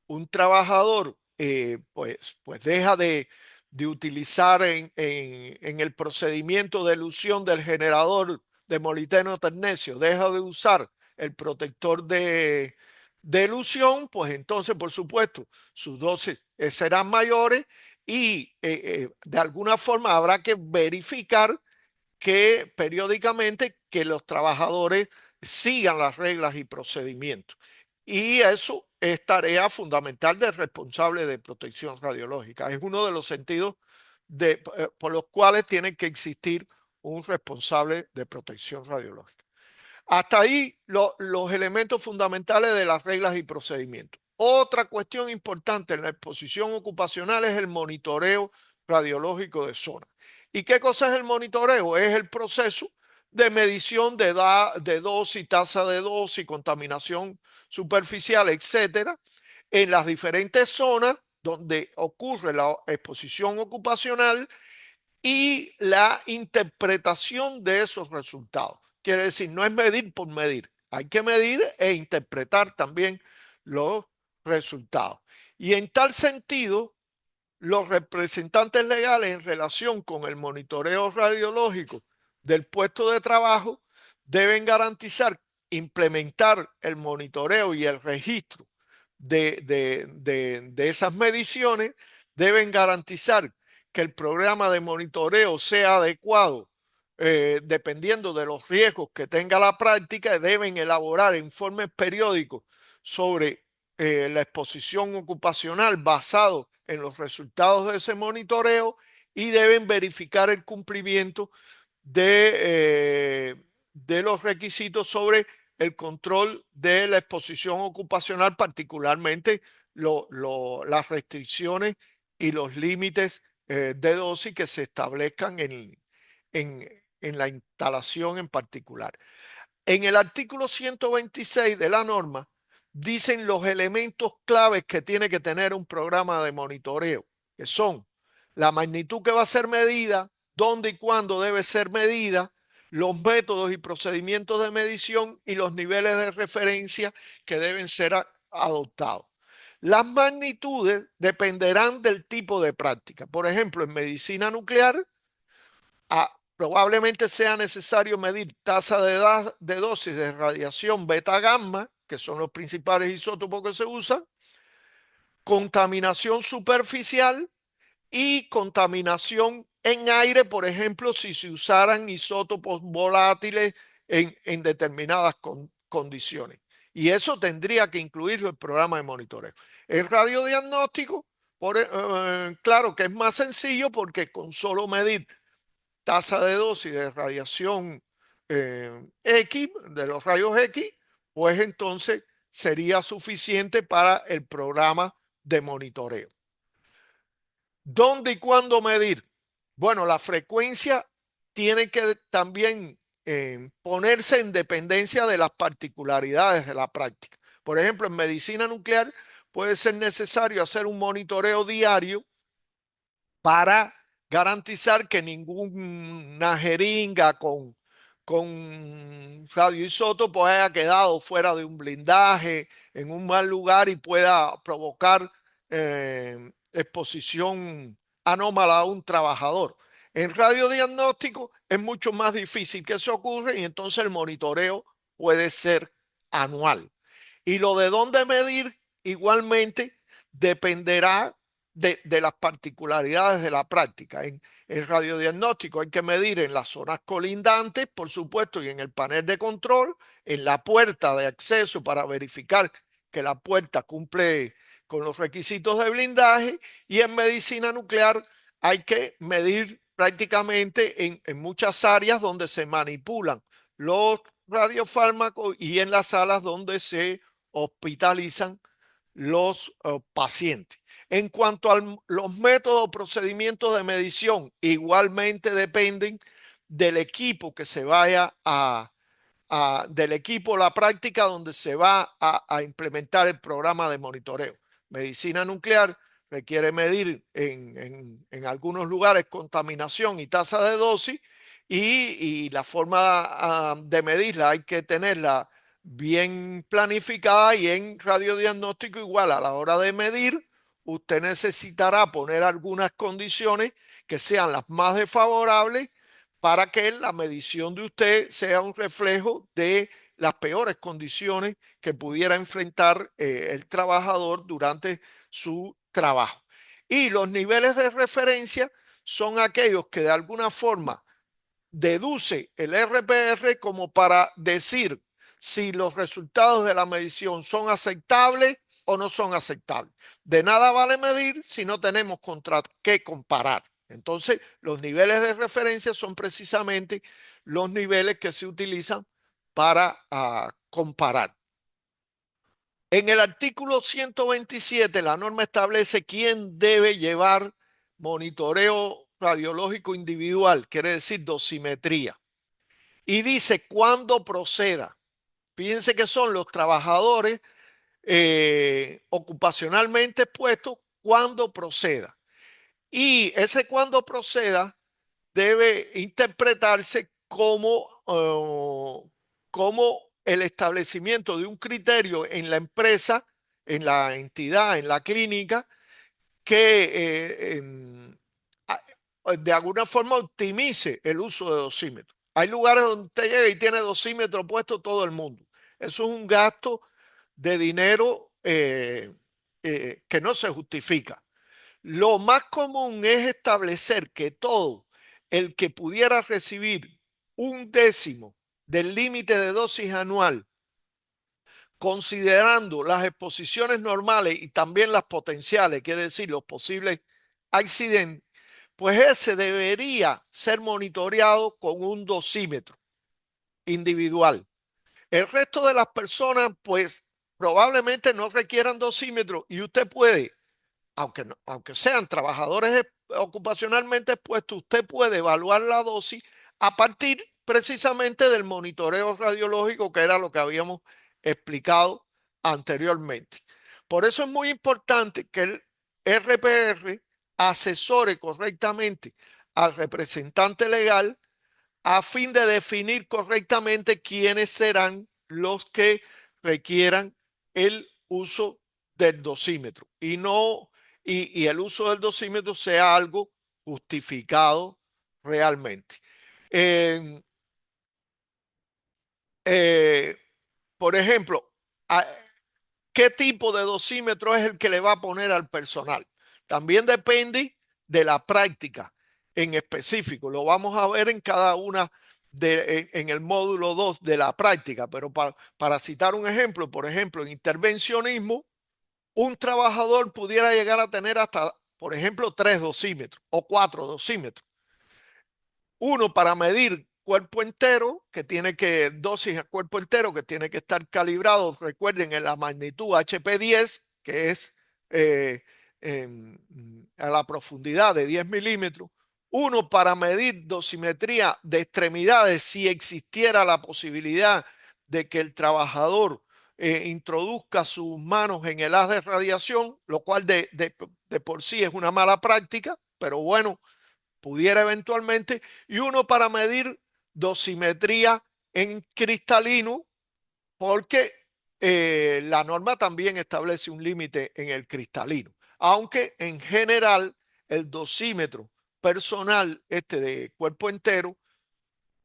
un trabajador pues deja de utilizar en el procedimiento de elusión del generador de molibdeno tecnecio, deja de usar el protector de elusión, pues entonces, por supuesto, sus dosis serán mayores y de alguna forma habrá que verificar que periódicamente que los trabajadores sigan las reglas y procedimientos. Y eso es tarea fundamental del responsable de protección radiológica. Es uno de los sentidos por los cuales tiene que existir un responsable de protección radiológica. Hasta ahí los elementos fundamentales de las reglas y procedimientos. Otra cuestión importante en la exposición ocupacional es el monitoreo radiológico de zona. ¿Y qué cosa es el monitoreo? Es el proceso de medición de dosis, tasa de dosis, contaminación superficial, etcétera, en las diferentes zonas donde ocurre la exposición ocupacional y la interpretación de esos resultados. Quiere decir, no es medir por medir, hay que medir e interpretar también los resultados. Y en tal sentido, los representantes legales en relación con el monitoreo radiológico del puesto de trabajo deben garantizar implementar el monitoreo y el registro de esas mediciones, deben garantizar que el programa de monitoreo sea adecuado dependiendo de los riesgos que tenga la práctica, deben elaborar informes periódicos sobre la exposición ocupacional basado en los resultados de ese monitoreo y deben verificar el cumplimiento de los requisitos sobre el control de la exposición ocupacional, particularmente las restricciones y los límites de dosis que se establezcan en la instalación en particular. En el artículo 126 de la norma dicen los elementos claves que tiene que tener un programa de monitoreo, que son la magnitud que va a ser medida, dónde y cuándo debe ser medida, los métodos y procedimientos de medición y los niveles de referencia que deben ser adoptados. Las magnitudes dependerán del tipo de práctica. Por ejemplo, en medicina nuclear, probablemente sea necesario medir tasa de dosis de radiación beta-gamma, que son los principales isótopos que se usan, contaminación superficial y contaminación en aire, por ejemplo, si se usaran isótopos volátiles en determinadas condiciones. Y eso tendría que incluirlo el programa de monitoreo. El radiodiagnóstico, claro que es más sencillo porque con solo medir tasa de dosis de radiación X, de los rayos X, pues entonces sería suficiente para el programa de monitoreo. ¿Dónde y cuándo medir? Bueno, la frecuencia tiene que también ponerse en dependencia de las particularidades de la práctica. Por ejemplo, en medicina nuclear puede ser necesario hacer un monitoreo diario para garantizar que ninguna jeringa con radioisótopo haya quedado fuera de un blindaje, en un mal lugar y pueda provocar exposición anómala a un trabajador. En radiodiagnóstico es mucho más difícil que eso ocurra y entonces el monitoreo puede ser anual. Y lo de dónde medir igualmente dependerá de las particularidades de la práctica. En radiodiagnóstico hay que medir en las zonas colindantes, por supuesto, y en el panel de control, en la puerta de acceso para verificar que la puerta cumple con los requisitos de blindaje, y en medicina nuclear hay que medir prácticamente en muchas áreas donde se manipulan los radiofármacos y en las salas donde se hospitalizan los pacientes. En cuanto a los métodos o procedimientos de medición, igualmente dependen del equipo que se vaya del equipo, la práctica donde se va a implementar el programa de monitoreo. Medicina nuclear requiere medir en algunos lugares contaminación y tasa de dosis y la forma de medirla hay que tenerla bien planificada y en radiodiagnóstico igual a la hora de medir usted necesitará poner algunas condiciones que sean las más desfavorables para que la medición de usted sea un reflejo de las peores condiciones que pudiera enfrentar el trabajador durante su trabajo. Y los niveles de referencia son aquellos que de alguna forma deduce el RPR como para decir si los resultados de la medición son aceptables o no son aceptables. De nada vale medir si no tenemos contra qué comparar. Entonces, los niveles de referencia son precisamente los niveles que se utilizan para comparar. En el artículo 127, la norma establece quién debe llevar monitoreo radiológico individual, quiere decir dosimetría. Y dice cuándo proceda. Fíjense que son los trabajadores ocupacionalmente expuestos cuando proceda. Y ese cuando proceda debe interpretarse como el establecimiento de un criterio en la empresa, en la entidad, en la clínica, que de alguna forma optimice el uso de dosímetros. Hay lugares donde usted llega y tiene dosímetro puesto todo el mundo. Eso es un gasto de dinero que no se justifica. Lo más común es establecer que todo el que pudiera recibir un décimo del límite de dosis anual, considerando las exposiciones normales y también las potenciales, quiere decir los posibles accidentes, pues ese debería ser monitoreado con un dosímetro individual. El resto de las personas, pues probablemente no requieran dosímetro y usted puede, aunque sean trabajadores ocupacionalmente expuestos, usted puede evaluar la dosis a partir precisamente del monitoreo radiológico, que era lo que habíamos explicado anteriormente. Por eso es muy importante que el RPR asesore correctamente al representante legal a fin de definir correctamente quiénes serán los que requieran el uso del dosímetro y no y el uso del dosímetro sea algo justificado realmente. Eh, eh, por ejemplo, ¿qué tipo de dosímetro es el que le va a poner al personal? También depende de la práctica en específico. Lo vamos a ver en cada una en el módulo 2 de la práctica, pero para citar un ejemplo, por ejemplo, en intervencionismo, un trabajador pudiera llegar a tener hasta, por ejemplo, 3 dosímetros o 4 dosímetros. Uno para medir cuerpo entero, que tiene que, dosis a cuerpo entero, que tiene que estar calibrado, recuerden, en la magnitud HP10, que es eh, a la profundidad de 10 milímetros. Uno para medir dosimetría de extremidades, si existiera la posibilidad de que el trabajador introduzca sus manos en el haz de radiación, lo cual de por sí es una mala práctica, pero bueno, pudiera eventualmente, y uno para medir dosimetría en cristalino, porque la norma también establece un límite en el cristalino, aunque en general el dosímetro personal, este de cuerpo entero,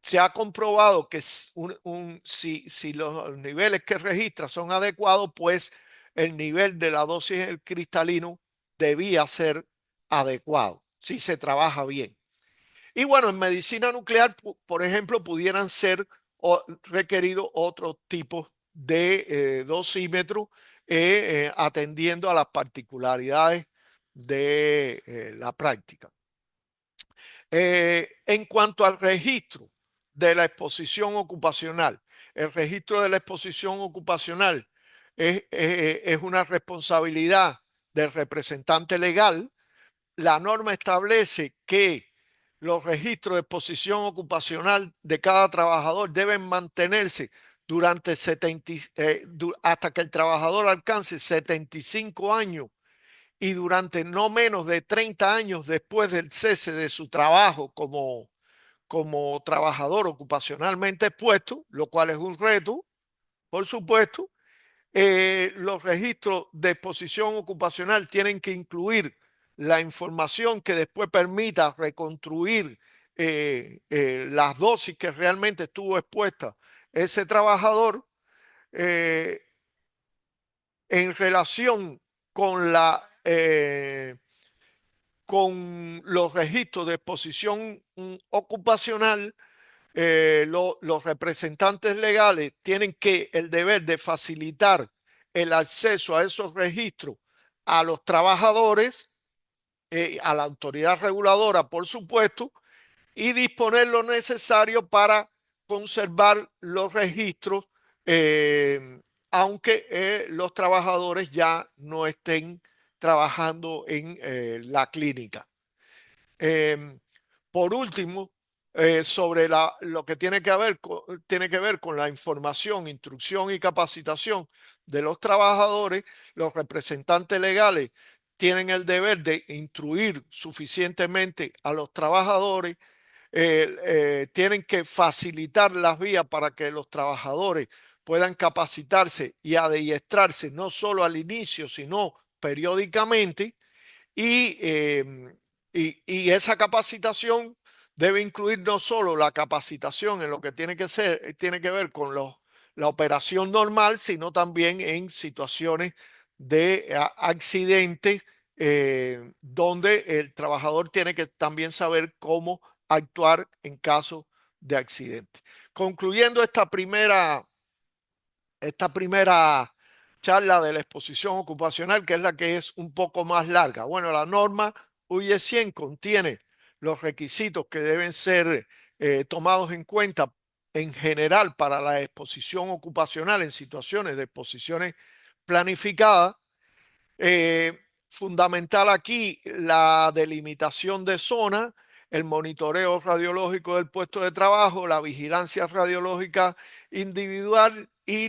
se ha comprobado que si los niveles que registra son adecuados, pues el nivel de la dosis en el cristalino debía ser adecuado, si se trabaja bien. Y bueno, en medicina nuclear, por ejemplo, pudieran ser requeridos otros tipos de dosímetros atendiendo a las particularidades de la práctica. En cuanto al registro de la exposición ocupacional, el registro de la exposición ocupacional es una responsabilidad del representante legal. La norma establece que los registros de exposición ocupacional de cada trabajador deben mantenerse durante hasta que el trabajador alcance 75 años y durante no menos de 30 años después del cese de su trabajo como trabajador ocupacionalmente expuesto, lo cual es un reto, por supuesto. Los registros de exposición ocupacional tienen que incluir la información que después permita reconstruir las dosis que realmente estuvo expuesta ese trabajador eh, en relación con con los registros de exposición ocupacional. Los representantes legales tienen que el deber de facilitar el acceso a esos registros a los trabajadores, a la autoridad reguladora, por supuesto, y disponer lo necesario para conservar los registros, aunque los trabajadores ya no estén trabajando en la clínica. Eh, por último, sobre lo que tiene que ver con la información, instrucción y capacitación de los trabajadores, los representantes legales tienen el deber de instruir suficientemente a los trabajadores, tienen que facilitar las vías para que los trabajadores puedan capacitarse y adiestrarse no solo al inicio, sino periódicamente y, y esa capacitación debe incluir no solo la capacitación en lo que tiene que ver con la operación normal, sino también en situaciones de accidentes donde el trabajador tiene que también saber cómo actuar en caso de accidente. Concluyendo esta primera charla de la exposición ocupacional, que es la que es un poco más larga. Bueno, la norma UE 100 contiene los requisitos que deben ser tomados en cuenta en general para la exposición ocupacional en situaciones de exposiciones planificadas. Fundamental aquí la delimitación de zona, el monitoreo radiológico del puesto de trabajo, la vigilancia radiológica individual y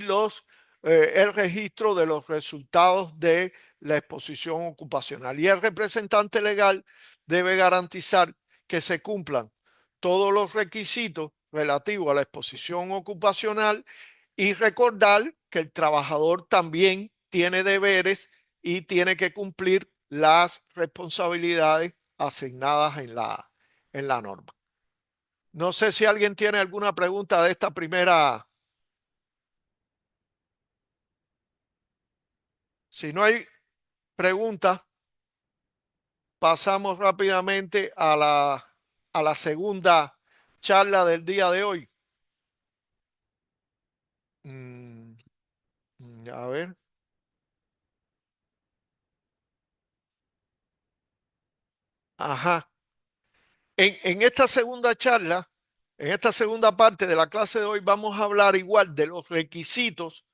el registro de los resultados de la exposición ocupacional. Y el representante legal debe garantizar que se cumplan todos los requisitos relativos a la exposición ocupacional y recordar que el trabajador también tiene deberes y tiene que cumplir las responsabilidades asignadas en la norma. No sé si alguien tiene alguna pregunta de esta primera. Si no hay preguntas, pasamos rápidamente a la segunda charla del día de hoy. Mm, a ver. Ajá. En esta segunda charla, en esta segunda parte de la clase de hoy, vamos a hablar igual de los requisitos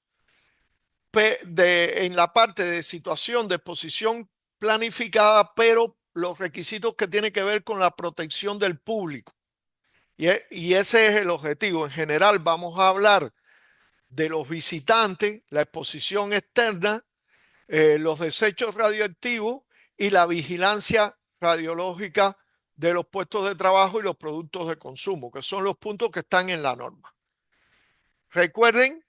en la parte de situación de exposición planificada, pero los requisitos que tienen que ver con la protección del público. Y ese es el objetivo. En general, vamos a hablar de los visitantes, la exposición externa, los desechos radioactivos y la vigilancia radiológica de los puestos de trabajo y los productos de consumo, que son los puntos que están en la norma. Recuerden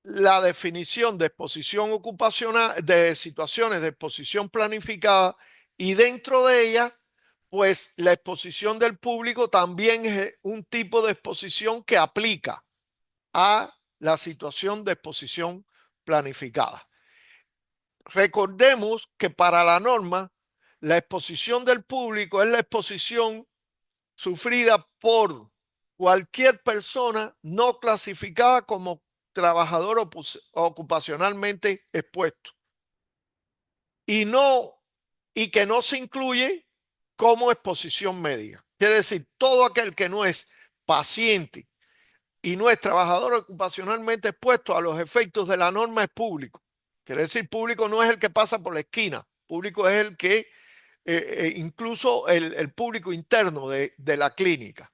la definición de exposición ocupacional, de situaciones de exposición planificada, y dentro de ella, pues la exposición del público también es un tipo de exposición que aplica a la situación de exposición planificada. Recordemos que para la norma, la exposición del público es la exposición sufrida por cualquier persona no clasificada como trabajador ocupacionalmente expuesto y no y que no se incluye como exposición médica. Quiere decir, todo aquel que no es paciente y no es trabajador ocupacionalmente expuesto a los efectos de la norma es público. Quiere decir, público no es el que pasa por la esquina, público es el que incluso el público interno de la clínica.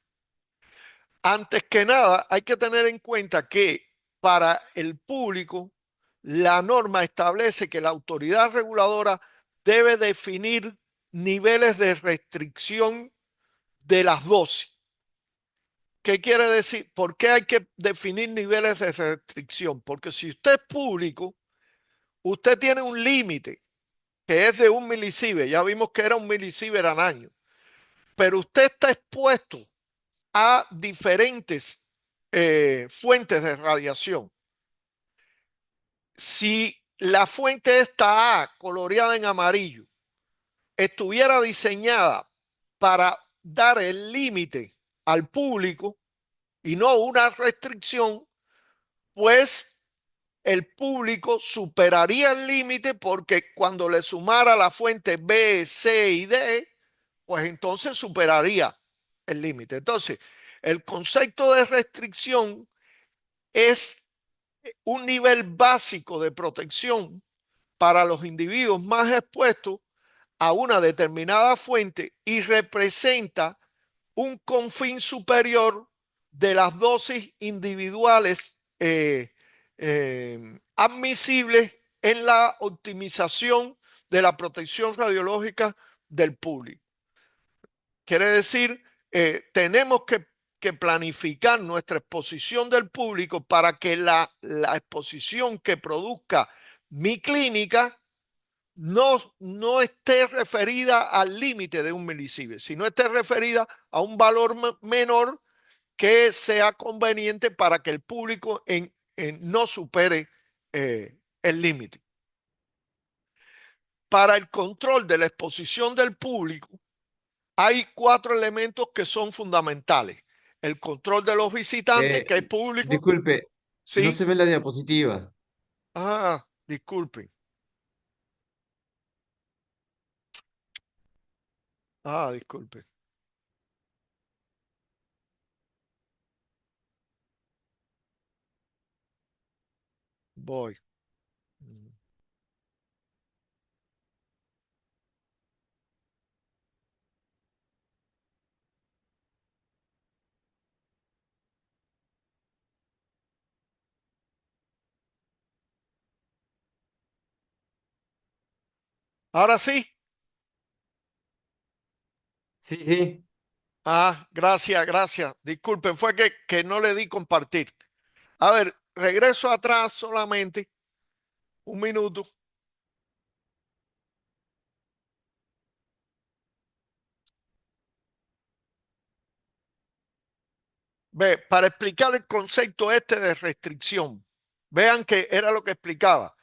Antes que nada, hay que tener en cuenta que para el público, la norma establece que la autoridad reguladora debe definir niveles de restricción de las dosis. ¿Qué quiere decir? ¿Por qué hay que definir niveles de restricción? Porque si usted es público, usted tiene un límite que es de 1 milisievert. Ya vimos que era 1 milisievert al año. Pero usted está expuesto a diferentes fuentes de radiación. Si la fuente esta A, coloreada en amarillo, estuviera diseñada para dar el límite al público y no una restricción, pues el público superaría el límite, porque cuando le sumara la fuente B, C y D, pues entonces superaría el límite. Entonces, el concepto de restricción es un nivel básico de protección para los individuos más expuestos a una determinada fuente y representa un confín superior de las dosis individuales admisibles en la optimización de la protección radiológica del público. Quiere decir, tenemos que planificar nuestra exposición del público para que la exposición que produzca mi clínica no esté referida al límite de 1 milisievert, sino esté referida a un valor menor que sea conveniente para que el público no supere el límite. Para el control de la exposición del público, hay 4 elementos que son fundamentales. El control de los visitantes, Eh, que es público. Disculpe, no Sí. se ve la diapositiva. Ah, disculpen. Ah, disculpen. Voy. Ahora sí. Sí, sí. Ah, gracias, gracias. Disculpen, fue que no le di compartir. A ver, regreso atrás solamente un minuto. Ve, para explicar el concepto este de restricción, vean que era lo que explicaba.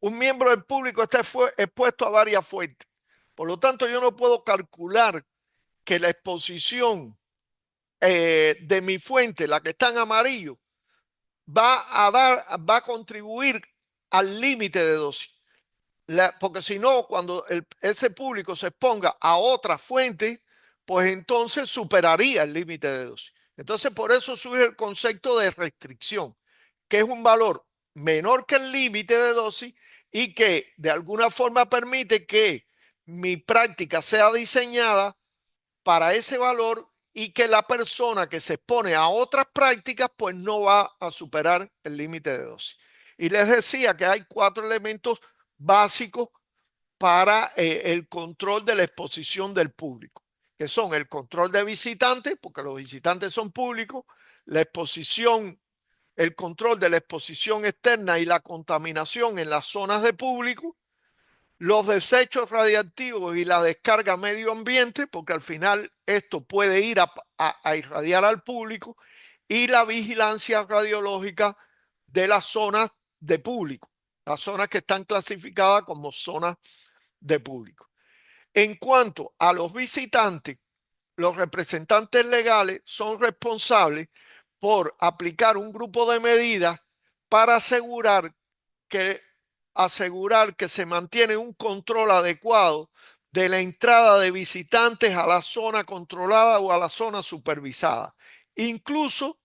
Un miembro del público está expuesto a varias fuentes. Por lo tanto, yo no puedo calcular que la exposición de mi fuente, la que está en amarillo, va a contribuir al límite de dosis. Porque si no, cuando ese público se exponga a otra fuente, pues entonces superaría el límite de dosis. Entonces, por eso surge el concepto de restricción, que es un valor menor que el límite de dosis y que de alguna forma permite que mi práctica sea diseñada para ese valor y que la persona que se expone a otras prácticas pues no va a superar el límite de dosis. Y les decía que hay 4 elementos básicos para el control de la exposición del público, que son el control de visitantes, porque los visitantes son públicos, la exposición, el control de la exposición externa y la contaminación en las zonas de público, los desechos radiactivos y la descarga a medio ambiente, porque al final esto puede ir a irradiar al público, y la vigilancia radiológica de las zonas de público, las zonas que están clasificadas como zonas de público. En cuanto a los visitantes, los representantes legales son responsables por aplicar un grupo de medidas para que, asegurar que se mantiene un control adecuado de la entrada de visitantes a la zona controlada o a la zona supervisada. Incluso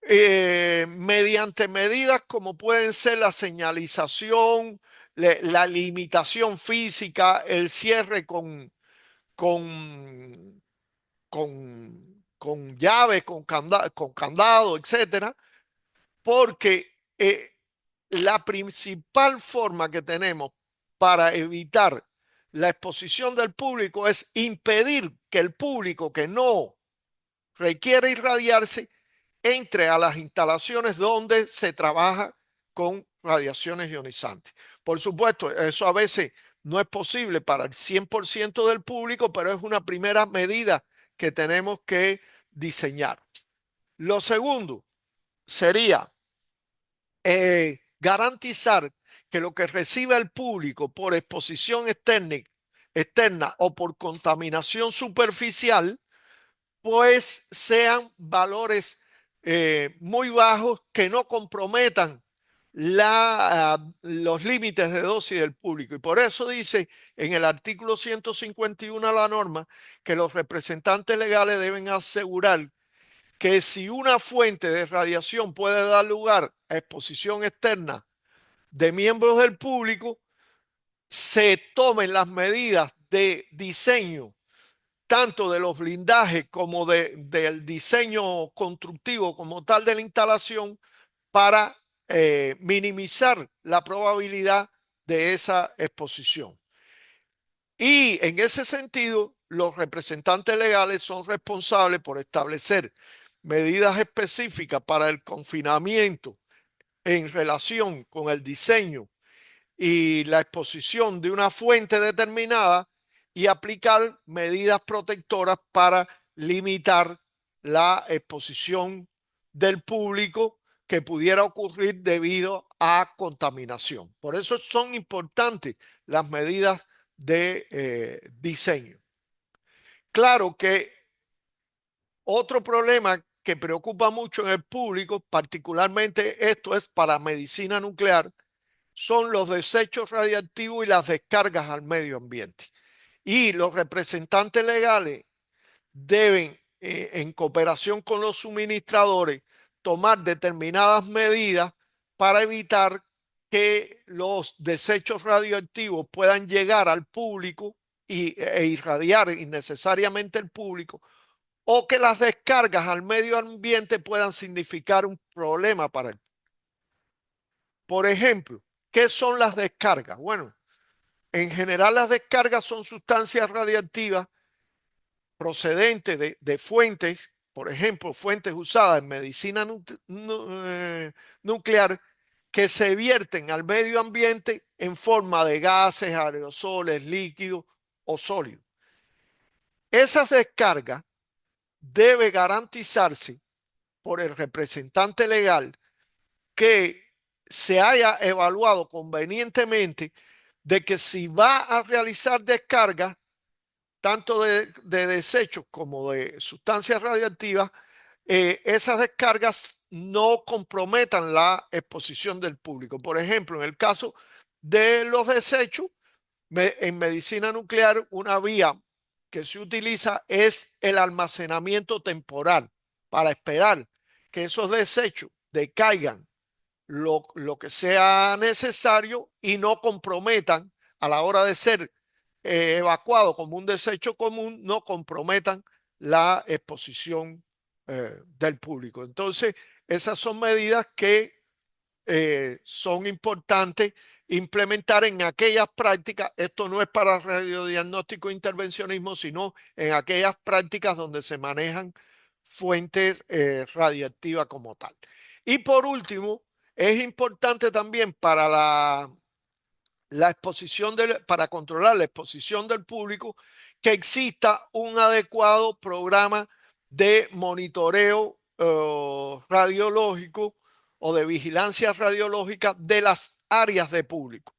mediante medidas como pueden ser la señalización, la limitación física, el cierre con, con llaves, con candado, etcétera, porque la principal forma que tenemos para evitar la exposición del público es impedir que el público que no requiere irradiarse entre a las instalaciones donde se trabaja con radiaciones ionizantes. Por supuesto, eso a veces no es posible para el 100% del público, pero es una primera medida que tenemos que diseñar. Lo segundo sería garantizar que lo que reciba el público por exposición externa o por contaminación superficial pues sean valores muy bajos que no comprometan los límites de dosis del público. Y por eso dice en el artículo 151 de la norma que los representantes legales deben asegurar que si una fuente de radiación puede dar lugar a exposición externa de miembros del público, se tomen las medidas de diseño tanto de los blindajes como del diseño constructivo como tal de la instalación para minimizar la probabilidad de esa exposición. Y en ese sentido, los representantes legales son responsables por establecer medidas específicas para el confinamiento en relación con el diseño y la exposición de una fuente determinada y aplicar medidas protectoras para limitar la exposición del público que pudiera ocurrir debido a contaminación. Por eso son importantes las medidas de diseño. Claro que otro problema que preocupa mucho en el público, particularmente esto es para medicina nuclear, son los desechos radiactivos y las descargas al medio ambiente. Y los representantes legales deben, en cooperación con los suministradores, tomar determinadas medidas para evitar que los desechos radioactivos puedan llegar al público e irradiar innecesariamente el público, o que las descargas al medio ambiente puedan significar un problema para él. Por ejemplo, ¿qué son las descargas? Bueno, en general las descargas son sustancias radiactivas procedentes de fuentes, por ejemplo, fuentes usadas en medicina nuclear, que se vierten al medio ambiente en forma de gases, aerosoles, líquidos o sólidos. Esas descargas debe garantizarse por el representante legal que se haya evaluado convenientemente de que si va a realizar descargas, tanto de desechos como de sustancias radioactivas, esas descargas no comprometan la exposición del público. Por ejemplo, en el caso de los desechos, en medicina nuclear, una vía que se utiliza es el almacenamiento temporal para esperar que esos desechos decaigan lo que sea necesario y no comprometan a la hora de ser evacuado como un desecho común, no comprometan la exposición del público. Entonces, esas son medidas que son importantes implementar en aquellas prácticas. Esto no es para radiodiagnóstico e intervencionismo, sino en aquellas prácticas donde se manejan fuentes radiactivas como tal. Y por último, es importante también para la exposición para controlar la exposición del público, que exista un adecuado programa de monitoreo radiológico o de vigilancia radiológica de las áreas de público.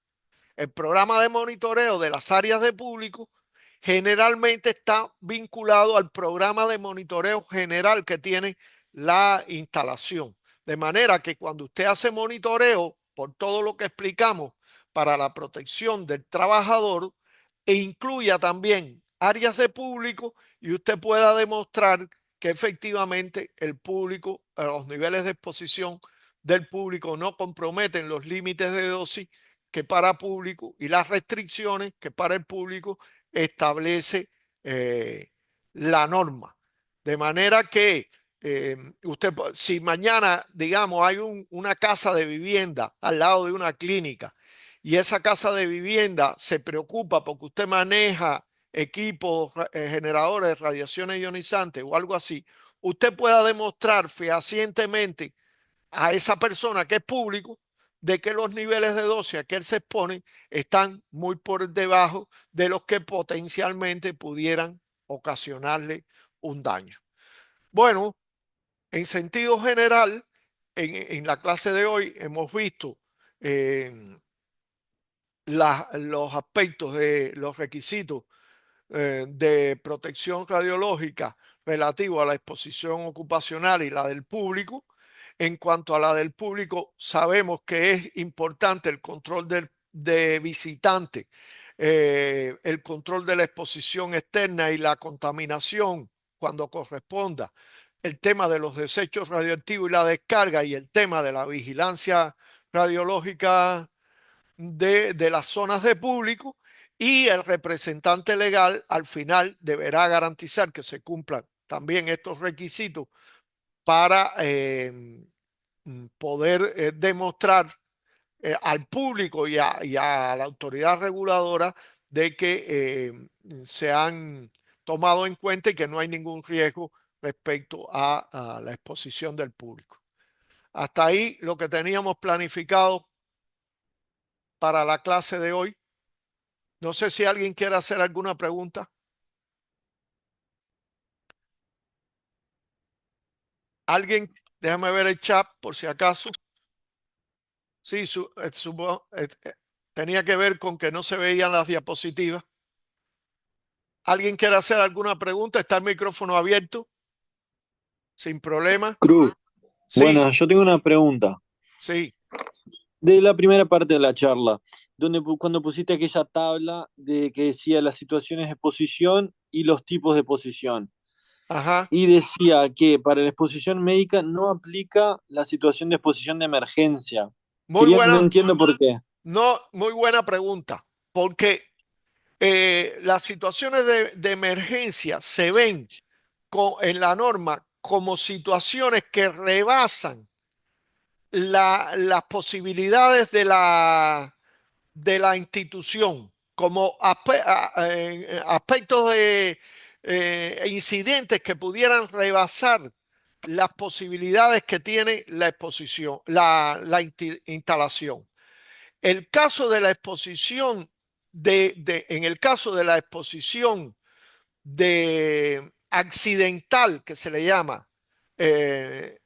El programa de monitoreo de las áreas de público generalmente está vinculado al programa de monitoreo general que tiene la instalación. De manera que cuando usted hace monitoreo, por todo lo que explicamos, para la protección del trabajador, e incluya también áreas de público y usted pueda demostrar que efectivamente el público, los niveles de exposición del público no comprometen los límites de dosis que para público y las restricciones que para el público establece la norma. De manera que usted, si mañana, digamos, hay una casa de vivienda al lado de una clínica y esa casa de vivienda se preocupa porque usted maneja equipos generadores de radiaciones ionizantes o algo así, usted pueda demostrar fehacientemente a esa persona que es público de que los niveles de dosis a que él se expone están muy por debajo de los que potencialmente pudieran ocasionarle un daño. Bueno, en sentido general, en la clase de hoy hemos visto los aspectos de los requisitos de protección radiológica relativo a la exposición ocupacional y la del público. En cuanto a la del público, sabemos que es importante el control de visitantes, el control de la exposición externa y la contaminación cuando corresponda, el tema de los desechos radioactivos y la descarga y el tema de la vigilancia radiológica de las zonas de público, y el representante legal al final deberá garantizar que se cumplan también estos requisitos para poder demostrar al público y a la autoridad reguladora de que se han tomado en cuenta y que no hay ningún riesgo respecto a la exposición del público. Hasta ahí lo que teníamos planificado para la clase de hoy. No sé si alguien quiere hacer alguna pregunta. ¿Alguien? Déjame ver el chat por si acaso. Sí, tenía que ver con que no se veían las diapositivas. ¿Alguien quiere hacer alguna pregunta? ¿Está el micrófono abierto? Sin problema. Cruz, Sí, buenas, yo tengo una pregunta. sí. De la primera parte de la charla, cuando pusiste aquella tabla de que decía las situaciones de exposición y los tipos de exposición, Ajá. y decía que para la exposición médica no aplica la situación de exposición de emergencia. Muy No buena, entiendo por qué. no, muy buena pregunta, porque las situaciones de emergencia se ven en la norma como situaciones que rebasan las posibilidades de la institución, como aspectos de incidentes que pudieran rebasar las posibilidades que tiene la exposición, la instalación. El caso de la exposición en el caso de la exposición de accidental, que eh,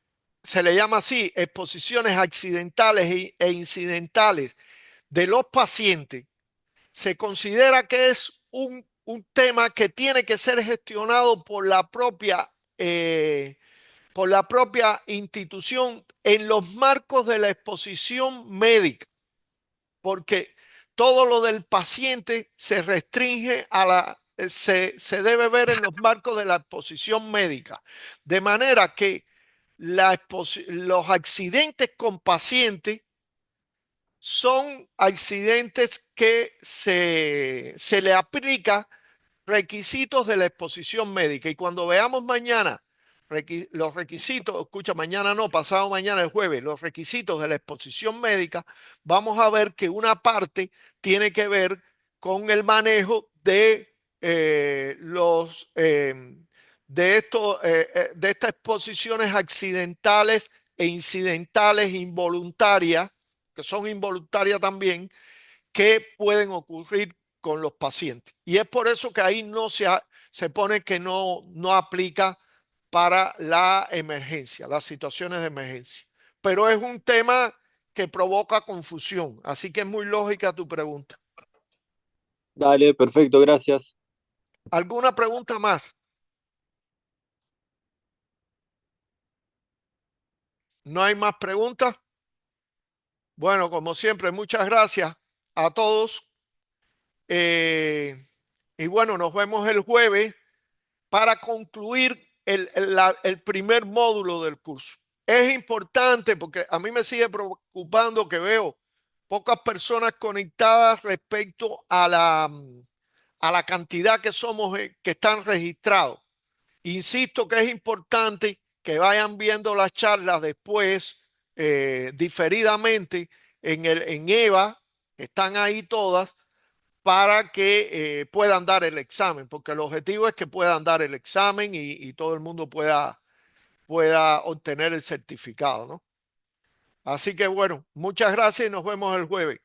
se le llama así, exposiciones accidentales e incidentales de los pacientes, se considera que es un tema que tiene que ser gestionado por la propia institución en los marcos de la exposición médica, porque todo lo del paciente se restringe se debe ver en los marcos de la exposición médica. De manera que los accidentes con pacientes son accidentes que se le aplica requisitos de la exposición médica. Y cuando veamos mañana los requisitos, escucha, mañana no, pasado mañana el jueves, los requisitos de la exposición médica, vamos a ver que una parte tiene que ver con el manejo de estas exposiciones accidentales e incidentales involuntarias, que son involuntarias también, que pueden ocurrir con los pacientes. Y es por eso que ahí se pone que no aplica para la emergencia, las situaciones de emergencia. Pero es un tema que provoca confusión, así que es muy lógica tu pregunta. Dale, perfecto, gracias. ¿Alguna pregunta más? ¿No hay más preguntas? Bueno, como siempre, muchas gracias a todos. Eh, y bueno, nos vemos el jueves para concluir el primer módulo del curso. Es importante porque a mí me sigue preocupando que veo pocas personas conectadas respecto a la cantidad que somos, que están registrados. Insisto que es importante que vayan viendo las charlas después, diferidamente, en EVA, están ahí todas, para que puedan dar el examen, porque el objetivo es que puedan dar el examen y todo el mundo pueda obtener el certificado, ¿no? Así que bueno, muchas gracias y nos vemos el jueves.